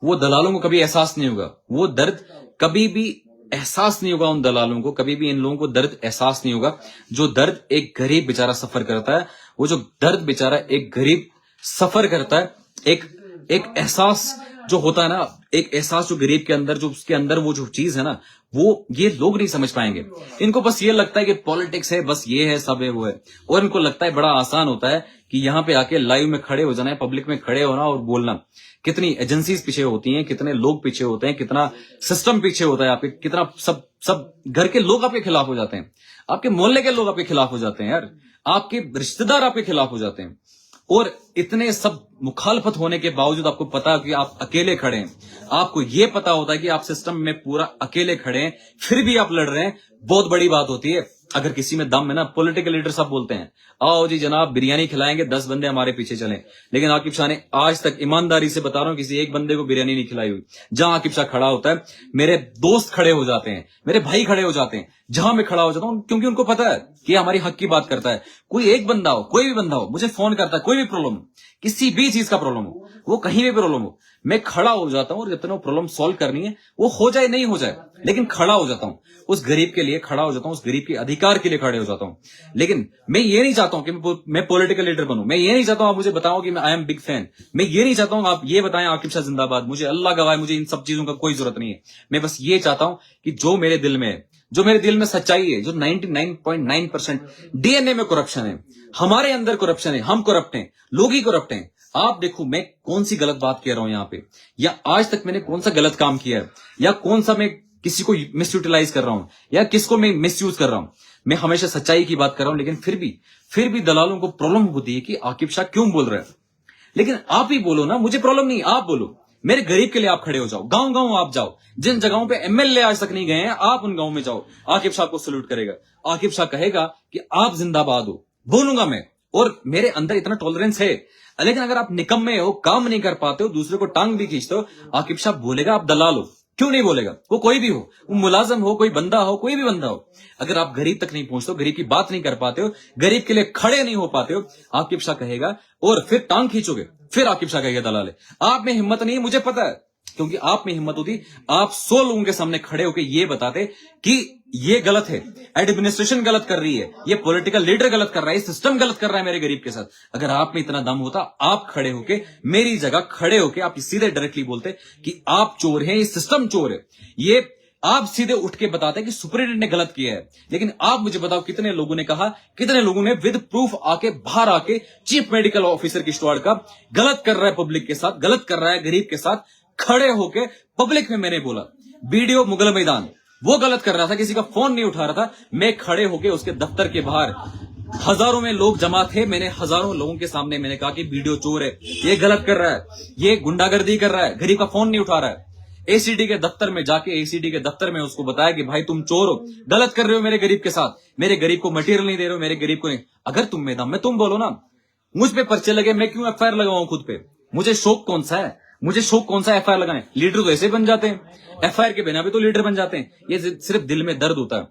वो दलालों को कभी एहसास नहीं होगा। वो दर्द कभी भी एहसास नहीं होगा उन दलालों को, कभी भी इन लोगों को दर्द एहसास नहीं होगा जो दर्द एक गरीब बेचारा सफर करता है। वो जो दर्द बेचारा एक गरीब सफर करता है, एक एहसास जो होता है ना, एक एहसास जो गरीब के अंदर, जो उसके अंदर वो जो चीज है ना, वो ये लोग नहीं समझ पाएंगे। इनको बस ये लगता है कि पॉलिटिक्स है, बस ये है, सब है, वो है। और इनको लगता है बड़ा आसान होता है कि यहाँ पे आके लाइव में खड़े हो जाना है, पब्लिक में खड़े होना और बोलना। कितनी एजेंसीज पीछे होती हैं, कितने लोग पीछे होते हैं, कितना सिस्टम पीछे होता है आपके, कितना सब घर के लोग आपके खिलाफ हो जाते हैं, आपके मोहल्ले के लोग आपके खिलाफ हो जाते हैं यार, आपके रिश्तेदार आपके खिलाफ हो जाते हैं। और इतने सब मुखालफत होने के बावजूद आपको पता है कि आप अकेले खड़े हैं, आपको ये पता होता है कि आप सिस्टम में पूरा अकेले खड़े हैं, फिर भी आप लड़ रहे हैं, बहुत बड़ी बात होती है। अगर किसी में दम है ना, पॉलिटिकल लीडर सब बोलते हैं आओ जी जनाब बिरयानी खिलाएंगे, 10 बंदे हमारे पीछे चलें। लेकिन आकिब शाह ने आज तक, ईमानदारी से बता रहा हूं, किसी एक बंदे को बिरयानी नहीं खिलाई हुई। जहां आकिब शाह खड़ा होता है, मेरे दोस्त खड़े हो जाते हैं, मेरे भाई खड़े हो जाते हैं, जहां मैं खड़ा हो जाता हूं, क्योंकि उनको पता है कि हमारी हक की बात करता है। कोई एक बंदा हो, कोई भी बंदा हो, मुझे फोन करता है, कोई भी प्रॉब्लम हो, किसी भी चीज का प्रॉब्लम हो, वो कहीं भी प्रॉब्लम हो, मैं खड़ा हो जाता हूं। और जब तक वो प्रॉब्लम सॉल्व करनी है, वो हो जाए नहीं हो जाए, लेकिन खड़ा हो जाता हूं, उस गरीब के लिए खड़ा हो जाता हूं, उस गरीब के अधिकार के लिए खड़े हो जाता हूं। लेकिन मैं ये नहीं चाहता हूं कि मैं पॉलिटिकल लीडर बनूं, मैं ये नहीं चाहता हूं आप मुझे बताओ कि मैं आई एम बिग फैन, मैं ये नहीं चाहता हूं आप ये बताएं आकिब शाह जिंदाबाद, मुझे अल्लाह गवाह, मुझे इन सब चीजों का कोई जरूरत नहीं है। मैं बस ये चाहता हूं कि जो मेरे दिल में है, जो मेरे दिल में सच्चाई है, जो 99.9% डीएनए में करप्शन है, हमारे अंदर करप्शन है, हम करप्ट हैं, लोग ही करप्ट हैं। आप देखो मैं कौन सी गलत बात कह रहा हूं यहाँ पे, या आज तक मैंने कौन सा गलत काम किया है, या कौन सा मैं किसी को मिसयूटिलाइज कर रहा हूं, या किसको मैं मिसयूज कर रहा हूं। मैं हमेशा सच्चाई की बात कर रहा हूं, लेकिन फिर भी दलालों को प्रॉब्लम होती है कि आकिब शाह क्यों बोल रहे हैं। लेकिन आप ही बोलो ना, मुझे प्रॉब्लम नहीं, आप बोलो, मेरे गरीब के लिए आप खड़े हो जाओ, गांव गांव आप जाओ, जिन जगहों पे एमएलए आज तक नहीं गए हैं, आप उन गांव में जाओ। आकिब शाह को सल्यूट करेगा, आकिब शाह कहेगा कि आप जिंदाबाद हो, बोलूंगा मैं, और मेरे अंदर इतना टॉलरेंस है। लेकिन अगर आप निकम्मे हो, काम नहीं कर पाते हो, दूसरे को टांग भी खींचते हो, आकिब शाह बोलेगा आप दलाल हो। क्यों नहीं बोलेगा? वो कोई भी हो, वो मुलाजम हो, कोई बंदा हो, कोई भी बंदा हो, अगर आप गरीब तक नहीं पहुंचते हो, गरीब की बात नहीं कर पाते हो, गरीब के लिए खड़े नहीं हो पाते हो, आकिब शाह कहेगा, और फिर टांग खींचोगे, फिर आकिब शाह कहेगा दलाल है। आप में हिम्मत नहीं है, मुझे पता है, क्योंकि आप में हिम्मत होती, आप 100 लोगों के सामने खड़े होकर ये बताते कि ये गलत है, एडमिनिस्ट्रेशन गलत कर रही है, ये पॉलिटिकल लीडर गलत कर रहा है, सिस्टम गलत कर रहा है मेरे गरीब के साथ। अगर आप में इतना दम होता, आप खड़े होके, मेरी जगह खड़े होके आप सीधे डायरेक्टली बोलते कि आप चोर हैं, ये सिस्टम चोर है, ये आप सीधे उठ के बताते कि सुप्रीटेंडेंट ने गलत किया है। लेकिन आप मुझे बताओ कितने लोगों ने कहा, कितने लोगों ने विद प्रूफ आके बाहर आके चीफ मेडिकल ऑफिसर किश्तवाड़ का गलत कर रहा है, पब्लिक के साथ गलत कर रहा है, गरीब के साथ खड़े होके पब्लिक में मैंने बोला। वीडियो मुगल मैदान वो गलत कर रहा था, किसी का फोन नहीं उठा रहा था, मैं खड़े होके उसके दफ्तर के बाहर, हजारों में लोग जमा थे, मैंने हजारों लोगों के सामने मैंने कहा कि वीडियो चोर है, ये गलत कर रहा है, ये गुंडागर्दी कर रहा है, गरीब का फोन नहीं उठा रहा है। एसीडी के दफ्तर में जाके एसीडी के दफ्तर में उसको बताया कि भाई तुम चोर हो, गलत कर रहे हो मेरे गरीब के साथ, मेरे गरीब को मटेरियल नहीं दे रहे हो, मेरे गरीब को नहीं। अगर तुम में दम में तुम बोलो ना, मुझ पे पर्चे लगे, मैं क्यों एफआईआर लगाऊं खुद पे? मुझे शौक कौन सा है? मुझे शौक कौन सा एफआईआर लगाने? लीडर तो ऐसे बन जाते हैं, एफआईआर के बिना भी तो लीडर बन जाते हैं। ये सिर्फ दिल में दर्द होता है,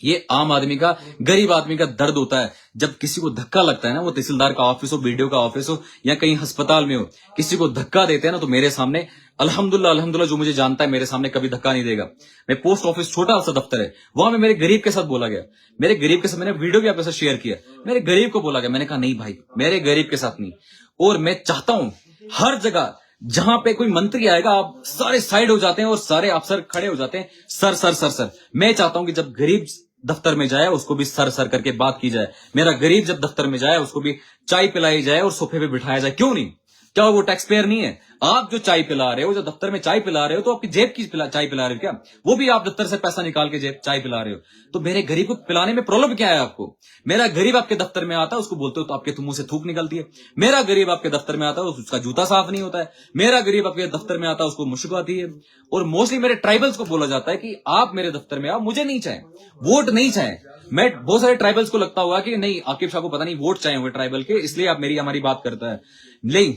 ये आम आदमी का, गरीब आदमी का दर्द होता है। जब किसी को धक्का लगता है ना, वो तहसीलदार का ऑफिस हो, बीडीओ का ऑफिस हो, या कहीं अस्पताल में हो, किसी को धक्का देते हैं ना, तो मेरे सामने अल्हम्दुलिल्लाह अल्हम्दुलिल्लाह जो मुझे जानता है मेरे सामने कभी धक्का नहीं देगा। मैं पोस्ट ऑफिस, छोटा सा दफ्तर है, वहां में मेरे गरीब के साथ बोला गया, मेरे गरीब के साथ मैंने वीडियो भी आपके साथ शेयर किया, मेरे गरीब को बोला गया, मैंने कहा नहीं भाई मेरे गरीब के साथ नहीं। और मैं चाहता हूं हर जगह जहां पे कोई मंत्री आएगा, आप सारे साइड हो जाते हैं और सारे अफसर खड़े हो जाते हैं, सर सर सर सर। मैं चाहता हूं कि जब गरीब दफ्तर में जाए उसको भी सर सर करके बात की जाए। मेरा गरीब जब दफ्तर में जाए उसको भी चाय पिलाई जाए और सोफे पे बिठाया जाए। क्यों नहीं? क्या वो टैक्स पेयर नहीं है? आप जो चाय पिला रहे हो, जो दफ्तर में चाय पिला रहे हो, तो आपकी जेब की चाय पिला रहे हो क्या? वो भी आप दफ्तर से पैसा निकाल के जेब चाय पिला रहे हो। तो मेरे गरीब को पिलाने में प्रॉब्लम क्या है आपको? मेरा गरीब आपके दफ्तर में आता है, उसको बोलते हो तो आपके मुंह से थूक निकलती है। मेरा गरीब आपके दफ्तर में आता है, उसका जूता साफ नहीं होता है। मेरा गरीब आपके दफ्तर में आता है, उसको मुश्क आती है। और मोस्टली मेरे ट्राइबल्स को बोला जाता है कि आप मेरे दफ्तर में आओ, मुझे नहीं चाहे, वोट नहीं चाहे। मैं बहुत सारे ट्राइबल्स को लगता होगा कि नहीं आकिब शाह को पता नहीं वोट चाहिए हुए ट्राइबल के, इसलिए आप हमारी बात करता है। नहीं,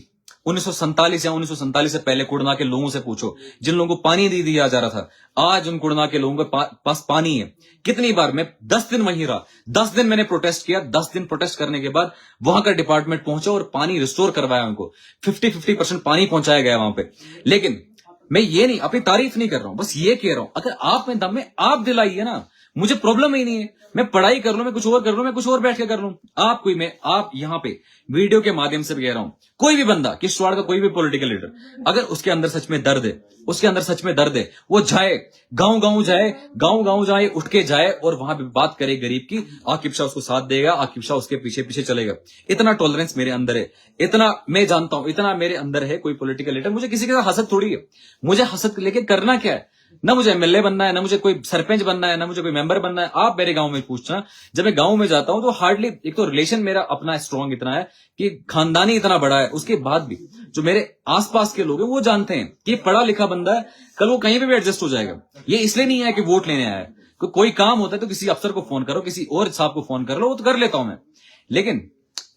1947 या 1947 से पहले कुड़ना के लोगों से पूछो, जिन लोगों को पानी नहीं दिया जा रहा था, आज उन कुड़ना के लोगों के पास पानी है। कितनी बार मैं 10 दिन वहीं रहा, 10 दिन मैंने प्रोटेस्ट किया, 10 दिन प्रोटेस्ट करने के बाद वहां का डिपार्टमेंट पहुंचा और पानी रिस्टोर करवाया उनको, 50% पानी पहुंचाया गया वहां पे। लेकिन मैं ये नहीं, अपनी तारीफ नहीं कर रहा हूं, बस ये कह रहा हूं अगर आप में दम में आप दिलाइए ना, मुझे प्रॉब्लम ही नहीं है। मैं पढ़ाई कर लूं, मैं कुछ और कर लूं, मैं कुछ और बैठ के कर लूं। आप यहाँ पे वीडियो के माध्यम से कह रहा हूं, कोई भी बंदा, किश्तवाड़ का कोई भी पॉलिटिकल लीडर, अगर उसके अंदर सच में दर्द है, उसके अंदर सच में दर्द है, वो जाए गांव गांव जाए, उठ के जाए और वहां पे बात करे गरीब की। आकिब शाह उसको साथ देगा, आकिब शाह उसके पीछे पीछे चलेगा। इतना टॉलरेंस मेरे अंदर है, इतना मैं जानता हूं, इतना मेरे अंदर है। कोई पॉलिटिकल लीडर, मुझे किसी के साथ हसद थोड़ी है, मुझे हसद लेके करना क्या है? ना मुझे एमएलए बनना है, ना मुझे कोई सरपंच बनना है, ना मुझे कोई मेंबर बनना है। आप मेरे गांव में पूछना, जब मैं गांव में जाता हूं तो हार्डली, एक तो रिलेशन मेरा अपना स्ट्रांग इतना है कि खानदानी इतना बड़ा है, उसके बाद भी जो मेरे आसपास के लोग हैं वो जानते हैं कि पढ़ा लिखा बंदा है, कल वो कहीं पे भी एडजस्ट हो जाएगा। ये इसलिए नहीं है कि वोट लेने आया है, कोई काम होता है तो किसी अफसर को फोन करो, किसी और साहब को फोन कर लो, वो तो कर लेता हूं मैं। लेकिन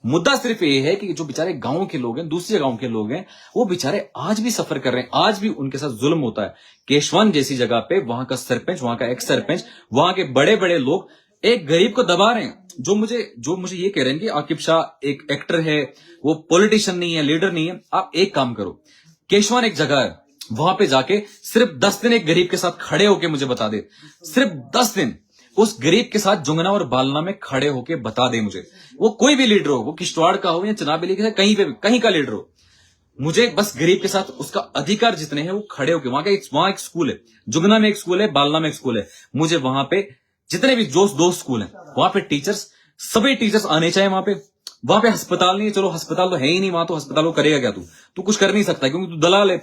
मुद्दा सिर्फ ये है कि जो बेचारे गांव के लोग हैं, दूसरे गांव के लोग हैं, वो बेचारे आज भी सफर कर रहे हैं, आज भी उनके साथ जुल्म होता है। केशवान जैसी जगह पे वहां का सरपंच, वहां का एक्स सरपंच, वहां के बड़े बड़े लोग एक गरीब को दबा रहे हैं। जो मुझे ये कह रहे हैं कि आकिब शाह एक एक्टर है, वो पॉलिटिशियन नहीं है, लीडर नहीं है। आप एक काम करो, केशवान एक जगह है, वहां पे जाके सिर्फ 10 दिन एक गरीब के साथ खड़े होके मुझे बता दे, सिर्फ 10 दिन उस गरीब के साथ जुंगना और बालना में खड़े होके बता दे मुझे। वो कोई भी लीडर हो, वो किश्तवाड़ का हो या चनाबेली का, कहीं पे भी, कहीं का लीडर हो, मुझे बस गरीब के साथ उसका अधिकार जितने हैं वो खड़े होके, वहां एक स्कूल है, जुगना में एक स्कूल है, बालना में एक स्कूल है, मुझे वहां पे जितने भी दो स्कूल हैं, वहां पे टीचर्स, सभी टीचर्स आने चाहिए वहां पे। वहां पे अस्पताल नहीं है, चलो अस्पताल तो है ही नहीं वहां, तो अस्पताल को करेगा क्या? तू कुछ कर नहीं सकता क्योंकि तू दलाल है।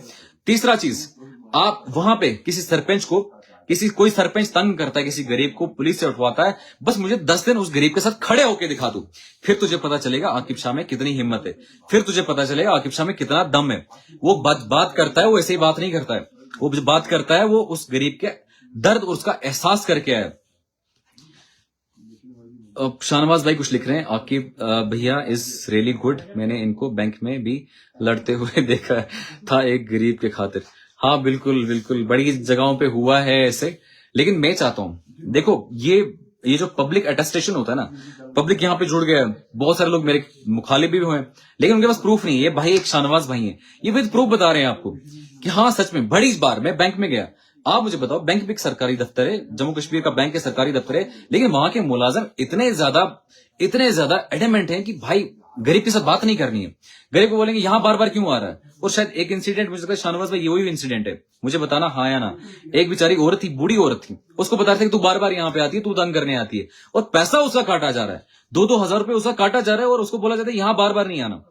तीसरा चीज, आप वहां पे किसी सरपंच को, कोई सरपंच तंग करता है किसी गरीब को, पुलिस से उठवाता है, बस मुझे 10 दिन उस गरीब के साथ खड़े होके दिखा दो, फिर तुझे पता चलेगा आकिब शाह में कितनी हिम्मत है, फिर तुझे पता चलेगा आकिब शाह में कितना दम है। वो बात करता है, वो ऐसे ही बात नहीं करता है, वो बात करता है, वो उस गरीब के दर्द और उसका एहसास करके आया। शाहनवाज भाई कुछ लिख रहे हैं, आकिब भैया इज रियली गुड, मैंने इनको बैंक में भी लड़ते हुए देखा था एक गरीब के खातिर। हाँ बिल्कुल बिल्कुल, बड़ी जगहों पे हुआ है ऐसे। लेकिन मैं चाहता हूं, देखो ये जो पब्लिक अटेस्टेशन होता है ना, पब्लिक यहाँ पे जुड़ गया, बहुत सारे लोग मेरे मुखालिफ भी हुए, लेकिन उनके पास प्रूफ नहीं है। ये भाई एक शाहनवाज भाई है, ये विद प्रूफ बता रहे हैं आपको कि हाँ सच में बड़ी बार मैं बैंक में गया। आप मुझे बताओ, बैंक भी एक सरकारी दफ्तर है, जम्मू कश्मीर का बैंक है, सरकारी दफ्तर है, लेकिन वहां के मुलाजिम इतने ज्यादा एडमेंट हैं कि भाई गरीब के साथ बात नहीं करनी है। गरीब को बोलेंगे यहाँ बार बार क्यों आ रहा है। और शायद एक इंसिडेंट मुझे लगता है शाहनवाज भाई, ये वही इंसिडेंट है, मुझे बताना हाँ या ना। एक बेचारी औरत थी, बूढ़ी औरत थी, उसको बता रहे थे कि तू बार बार यहाँ पे आती है, तू दान करने आती है, और पैसा उसका काटा जा रहा है, 2-2 हजार रुपए उसका काटा जा रहा है, और उसको बोला जाता है यहाँ बार बार नहीं आना।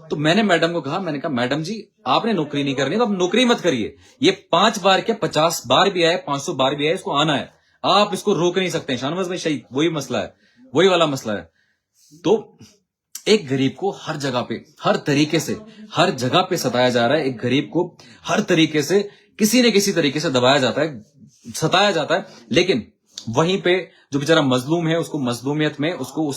तो मैंने मैडम को कहा, मैंने कहा मैडम जी आपने नौकरी नहीं करनी तो आप नौकरी मत करिए, ये 5 बार क्या 50 बार भी आए, 500 बार भी आए, इसको आना है, आप इसको रोक नहीं सकते। शाहनवाज भाई शहीद वही मसला है, वही वाला मसला है। तो एक गरीब को हर जगह पे, हर तरीके से, हर जगह पे सताया जा रहा है, एक गरीब को हर तरीके से किसी न किसी तरीके से दबाया जाता है, सताया जाता है। लेकिन वहीं पे जो बेचारा मजलूम है, उसको मजलूमियत में उसको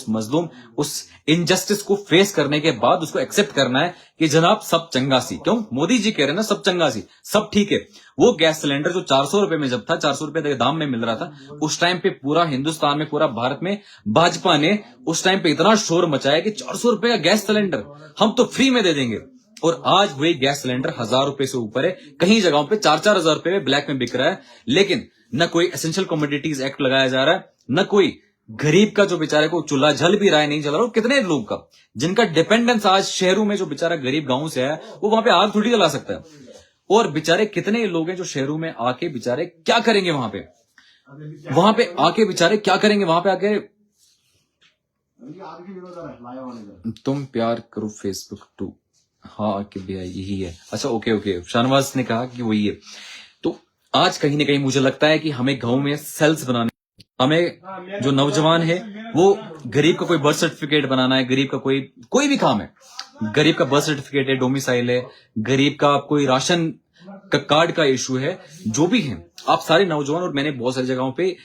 उस इनजस्टिस को फेस करने के बाद उसको एक्सेप्ट करना है कि जनाब सब चंगा सी। क्यों? मोदी जी कह रहे हैं ना सब चंगा सी, सब ठीक है। वो गैस सिलेंडर जो 400 रुपए में जब था, 400 रुपए के दाम में मिल रहा था, उस टाइम पे पूरा हिंदुस्तान में, पूरा भारत में भाजपा ने उस टाइम पे इतना शोर मचाया कि 400 रुपए का गैस सिलेंडर हम तो फ्री में दे देंगे। और आज वही गैस सिलेंडर 1000 रुपए से ऊपर है, कहीं जगहों पे 4-4 हजार रुपए में ब्लैक में बिक रहा है। लेकिन न कोई एसेंशियल कमोडिटीज एक्ट लगाया जा रहा है, न कोई गरीब का जो बेचारे को चूल्हा जल भी रहा है नहीं जल रहा। कितने लोग का जिनका डिपेंडेंस आज शहरों में, जो बेचारा गरीब गांव से है, वो वहां पे आग थोड़ी जला सकता है। और बेचारे कितने लोग हैं जो शहरों में आके बेचारे क्या करेंगे वहां पे आके बेचारे क्या करेंगे वहां पे आके। तुम प्यार करो फेसबुक टू, हाँ कि भैया यही है। अच्छा ओके, शाहनवाज ने कहा कि वही है। तो आज कहीं ना कहीं मुझे लगता है कि हमें गांव में सेल्स बनाने, हमें जो नौजवान है वो गरीब का कोई बर्थ सर्टिफिकेट बनाना है, गरीब का कोई भी काम है, गरीब का बर्थ सर्टिफिकेट है, डोमिसाइल है, गरीब का कोई राशन का कार्ड का इशू है, जो भी है, आप सारे नौजवान, और मैंने बहुत सारी जगहों पे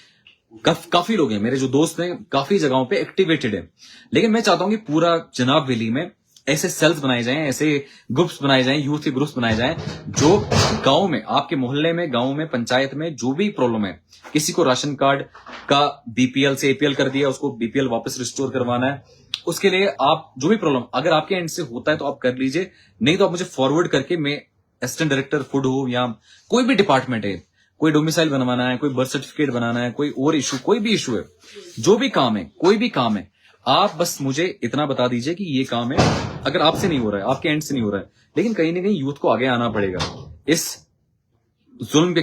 काफी लोग हैं, मेरे जो दोस्त हैं काफी जगहों पे एक्टिवेटेड है। लेकिन मैं चाहता हूं कि पूरा जनाब वैली में ऐसे सेल्स बनाए जाएं, ऐसे ग्रुप्स बनाए जाएं, यूथ के ग्रुप्स बनाए जाएं, जो गांव में, आपके मोहल्ले में, गांव में, पंचायत में जो भी प्रॉब्लम है, किसी को राशन कार्ड का बीपीएल से एपीएल कर दिया, उसको बीपीएल वापस रिस्टोर करवाना है, उसके लिए आप जो भी प्रॉब्लम अगर आपके एंड से होता है तो आप कर लीजिए, नहीं तो आप मुझे फॉरवर्ड करके, मैं असिस्टेंट डायरेक्टर फूड हो या कोई भी डिपार्टमेंट है, कोई डोमिसाइल बनवाना है, कोई बर्थ सर्टिफिकेट बनाना है, कोई और इशू, कोई भी इशू है, जो भी काम है, कोई भी काम है, आप बस मुझे इतना बता दीजिए कि ये काम है। अगर आपसे नहीं हो रहा है, आपके एंड से नहीं हो रहा है, लेकिन कहीं ना कहीं यूथ को आगे आना पड़ेगा, इस जुल्म के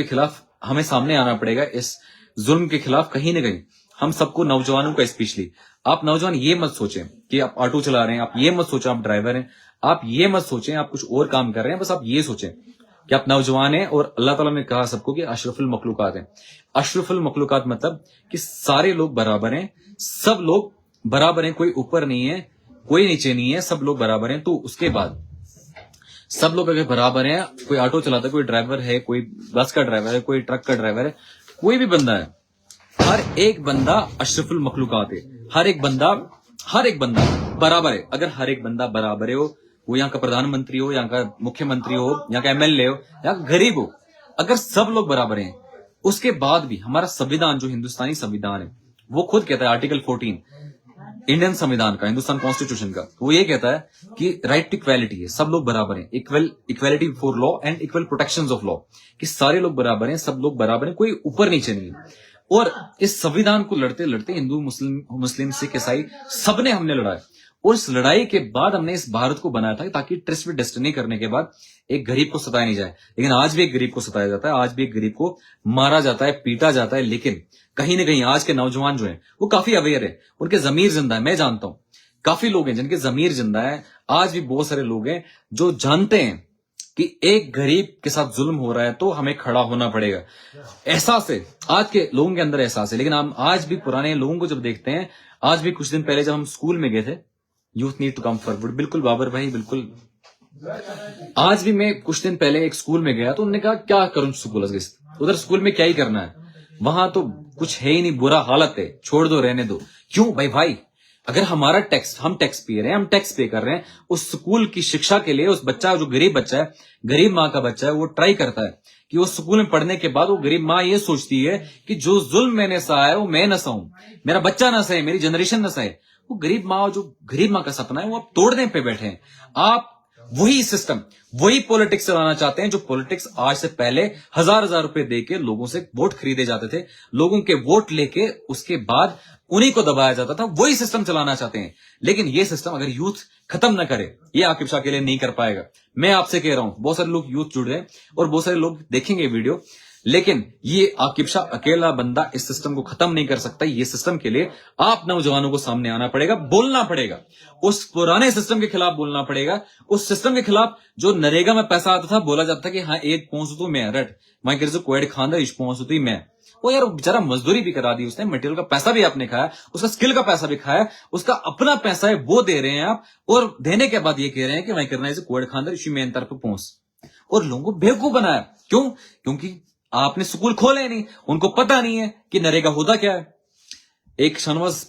खिलाफ हमें सामने आना पड़ेगा, इस जुल्म के खिलाफ कहीं ना कहीं हम सबको, नौजवानों का स्पेशली। आप नौजवान ये मत सोचें कि आप ऑटो चला रहे हैं, आप ये मत सोचें आप ड्राइवर हैं, आप ये मत सोचें आप कुछ और काम कर रहे हैं, बस आप ये सोचें कि आप नौजवान हैं और अल्लाह ताला ने कहा सबको कि अशरफुल मखलूकात हैं। अशरफुल मखलूकात मतलब कि सारे लोग बराबर हैं, सब लोग बराबर हैं, कोई ऊपर नहीं है, कोई नीचे नहीं है, सब लोग बराबर हैं। तो उसके बाद सब लोग अगर बराबर हैं, कोई ऑटो चलाता है, कोई ड्राइवर है, कोई बस का ड्राइवर है, कोई ट्रक का ड्राइवर है, कोई भी बंदा है, हर एक बंदा अशरफुल मखलूकात है। हर एक बंदा बराबर है। अगर हर एक बंदा बराबर है, वो यहाँ का प्रधानमंत्री हो, यहाँ का मुख्यमंत्री हो, यहाँ का एमएलए हो, यहाँ का गरीब हो, अगर सब लोग बराबर हैं, उसके बाद भी हमारा संविधान, जो हिंदुस्तानी संविधान है, वो खुद कहता है, आर्टिकल 14 इंडियन संविधान का, हिंदुस्तान कॉन्स्टिट्यूशन का, वो ये कहता है कि राइट टू इक्वालिटी है, सब लोग बराबर हैं, equality before law and equal protections of law, कि सारे लोग बराबर हैं, सब लोग बराबर हैं, कोई ऊपर नीचे नहीं है। और इस संविधान को लड़ते लड़ते हिंदू, मुस्लिम सिख ईसाई सबने हमने लड़ा है, और इस लड़ाई के बाद हमने इस भारत को बनाया था ताकि ट्रस्ट विद डेस्टिनी करने के बाद एक गरीब को सताया नहीं जाए। लेकिन आज भी एक गरीब को सताया जाता है, आज भी एक गरीब को मारा जाता है, पीटा जाता है। लेकिन कहीं ना कहीं आज के नौजवान जो हैं वो काफी अवेयर है, उनके जमीर जिंदा है। मैं जानता हूं काफी लोग हैं जिनके जमीर जिंदा है। आज भी बहुत सारे लोग हैं जो जानते हैं कि एक गरीब के साथ जुल्म हो रहा है तो हमें खड़ा होना पड़ेगा। एहसास है, आज के लोगों के अंदर एहसास है। लेकिन हम आज भी पुराने लोगों को जब देखते हैं, आज भी कुछ दिन पहले जब हम स्कूल में गए थे, youth need to come forward, बिल्कुल बाबर भाई, बिल्कुल। आज भी मैं कुछ दिन पहले एक स्कूल में गया तो उन्होंने कहा क्या करूं स्कूल, उधर स्कूल में क्या ही करना है, वहां तो कुछ है ही नहीं, बुरा हालत है, छोड़ दो, रहने दो। क्यों भाई, अगर हमारा टैक्स, हम टैक्स पे रहे हैं, हम टैक्स पे कर रहे हैं उस स्कूल की शिक्षा के लिए, उस बच्चा जो गरीब बच्चा है, गरीब माँ का बच्चा है, वो ट्राई करता है कि वो स्कूल में पढ़ने के बाद वो गरीब माँ ये सोचती है कि जो जुल्म मैंने सहा है वो मैं न सहूं, मेरा बच्चा न सहे, मेरी जनरेशन न सहे। वो गरीब माँ, जो गरीब माँ का सपना है, वो आप तोड़ने पे बैठे हैं। आप वही सिस्टम, वही पॉलिटिक्स चलाना चाहते हैं जो पॉलिटिक्स आज से पहले 1000-1000 रुपए देके लोगों से वोट खरीदे जाते थे, लोगों के वोट लेके उसके बाद उन्हीं को दबाया जाता था, वही सिस्टम चलाना चाहते हैं। लेकिन ये सिस्टम अगर यूथ खत्म ना करे, ये आकिब शाह के लिए नहीं कर पाएगा। मैं आपसे कह रहा हूं, बहुत सारे लोग यूथ जुड़ रहे हैं और बहुत सारे लोग देखेंगे वीडियो, लेकिन ये आकिब शाह अकेला बंदा इस सिस्टम को खत्म नहीं कर सकता। ये सिस्टम के लिए आप नौजवानों को सामने आना पड़ेगा, बोलना पड़ेगा, उस पुराने सिस्टम के खिलाफ बोलना पड़ेगा, उस सिस्टम के खिलाफ जो नरेगा में पैसा आता था, बोला जाता था कि हाँ एक पहुंच तो मैं रट मैं कर कोएड खानदा इश पहुंच तो मैं, वो यार बेचारा मजदूरी भी करा दी उसने, मटेरियल का पैसा भी आपने खाया, उसका स्किल का पैसा भी खाया, उसका अपना पैसा है वो दे रहे हैं आप, और देने के बाद ये कह रहे हैं कि मैं करना है कोएड खानदा इशी मेन तरफ पहुंच। और लोगों को बेवकूफ बनाया। क्यों? क्योंकि आपने स्कूल खोले नहीं, उनको पता नहीं है कि नरेगा होता क्या है। एक शाहनवाज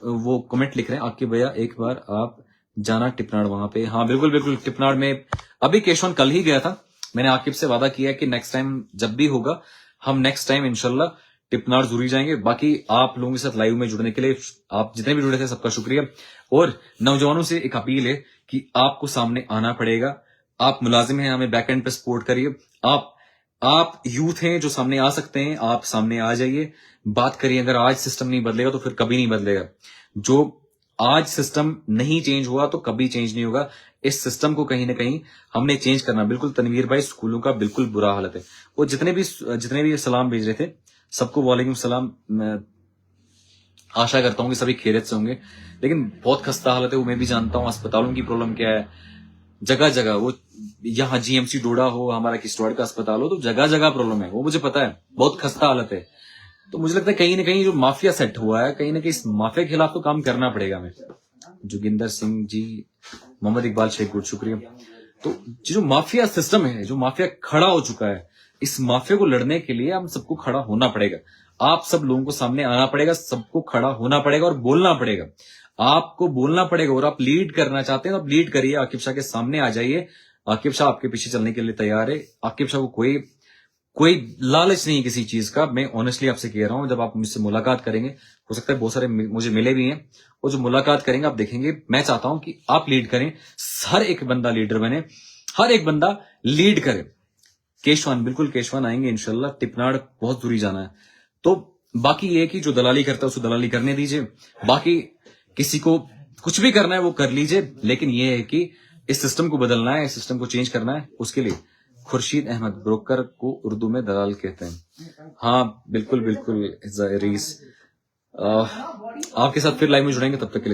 वो कमेंट लिख रहे हैं, आपके भैया एक बार आप जाना टिपनाड़ वहां पे। हाँ बिल्कुल बिल्कुल, टिपनाड़ में अभी केशवन कल ही गया था। मैंने आकिब से वादा किया कि नेक्स्ट टाइम जब भी होगा हम नेक्स्ट टाइम इंशाल्लाह टिपनाड़ जरूर जाएंगे। बाकी आप लोगों के साथ लाइव में जुड़ने के लिए आप जितने भी जुड़े थे सबका शुक्रिया। और नौजवानों से एक अपील है कि आपको सामने आना पड़ेगा। आप मुलाजिम हैं, हमें बैक एंड पे सपोर्ट करिए। आप यूथ हैं जो सामने आ सकते हैं, आप सामने आ जाइए, बात करिए। अगर आज सिस्टम नहीं बदलेगा तो फिर कभी नहीं बदलेगा। जो आज सिस्टम नहीं चेंज हुआ तो कभी चेंज नहीं होगा। इस सिस्टम को कहीं ना कहीं हमने चेंज करना। बिल्कुल तनवीर भाई, स्कूलों का बिल्कुल बुरा हालत है। वो जितने भी सलाम भेज रहे थे सबको वालेकुम सलाम। मैं आशा करता हूं कि सभी खैरियत से होंगे, लेकिन बहुत खस्ता हालत है वो मैं भी जानता हूं। अस्पतालों की प्रॉब्लम क्या है, जगह जगह वो, यहाँ जीएमसी डोडा हो, हमारा किश्तवाड़ का अस्पताल हो, तो जगह जगह प्रॉब्लम है, वो मुझे पता है। बहुत खस्ता हालत है। तो मुझे लगता है कहीं ना कहीं जो माफिया सेट हुआ है, कहीं ना कहीं इस माफिया के खिलाफ तो काम करना पड़ेगा हमें। जोगिंदर सिंह जी, मोहम्मद इकबाल शेख गुड, शुक्रिया। तो जो माफिया सिस्टम है, जो माफिया खड़ा हो चुका है, इस माफिया को लड़ने के लिए हम सबको खड़ा होना पड़ेगा। आप सब लोगों को सामने आना पड़ेगा, सबको खड़ा होना पड़ेगा और बोलना पड़ेगा। आपको बोलना पड़ेगा। और आप लीड करना चाहते हैं तो आप लीड करिए, आकिब शाह के सामने आ जाइए। आकिब शाह आपके पीछे चलने के लिए तैयार है। आकिब शाह को कोई लालच नहीं किसी चीज का। मैं ऑनेस्टली आपसे कह रहा हूं, जब आप मुझसे मुलाकात करेंगे, हो सकता है बहुत सारे मुझे मिले भी हैं, और जो मुलाकात करेंगे आप देखेंगे। मैं चाहता हूं कि आप लीड करें, हर एक बंदा लीडर बने, हर एक बंदा लीड करे। केशवान, बिल्कुल केशवान आएंगे इंशाल्लाह। टिपनाड़ बहुत दूरी जाना है। तो बाकी ये कि जो दलाली करता है उसको दलाली करने दीजिए। बाकी किसी को कुछ भी करना है वो कर लीजिए, लेकिन ये है कि इस सिस्टम को बदलना है, इस सिस्टम को चेंज करना है। उसके लिए खुर्शीद अहमद, ब्रोकर को उर्दू में दलाल कहते हैं। हाँ बिल्कुल बिल्कुल रीस, आपके साथ फिर लाइव में जुड़ेंगे, तब तक के लिए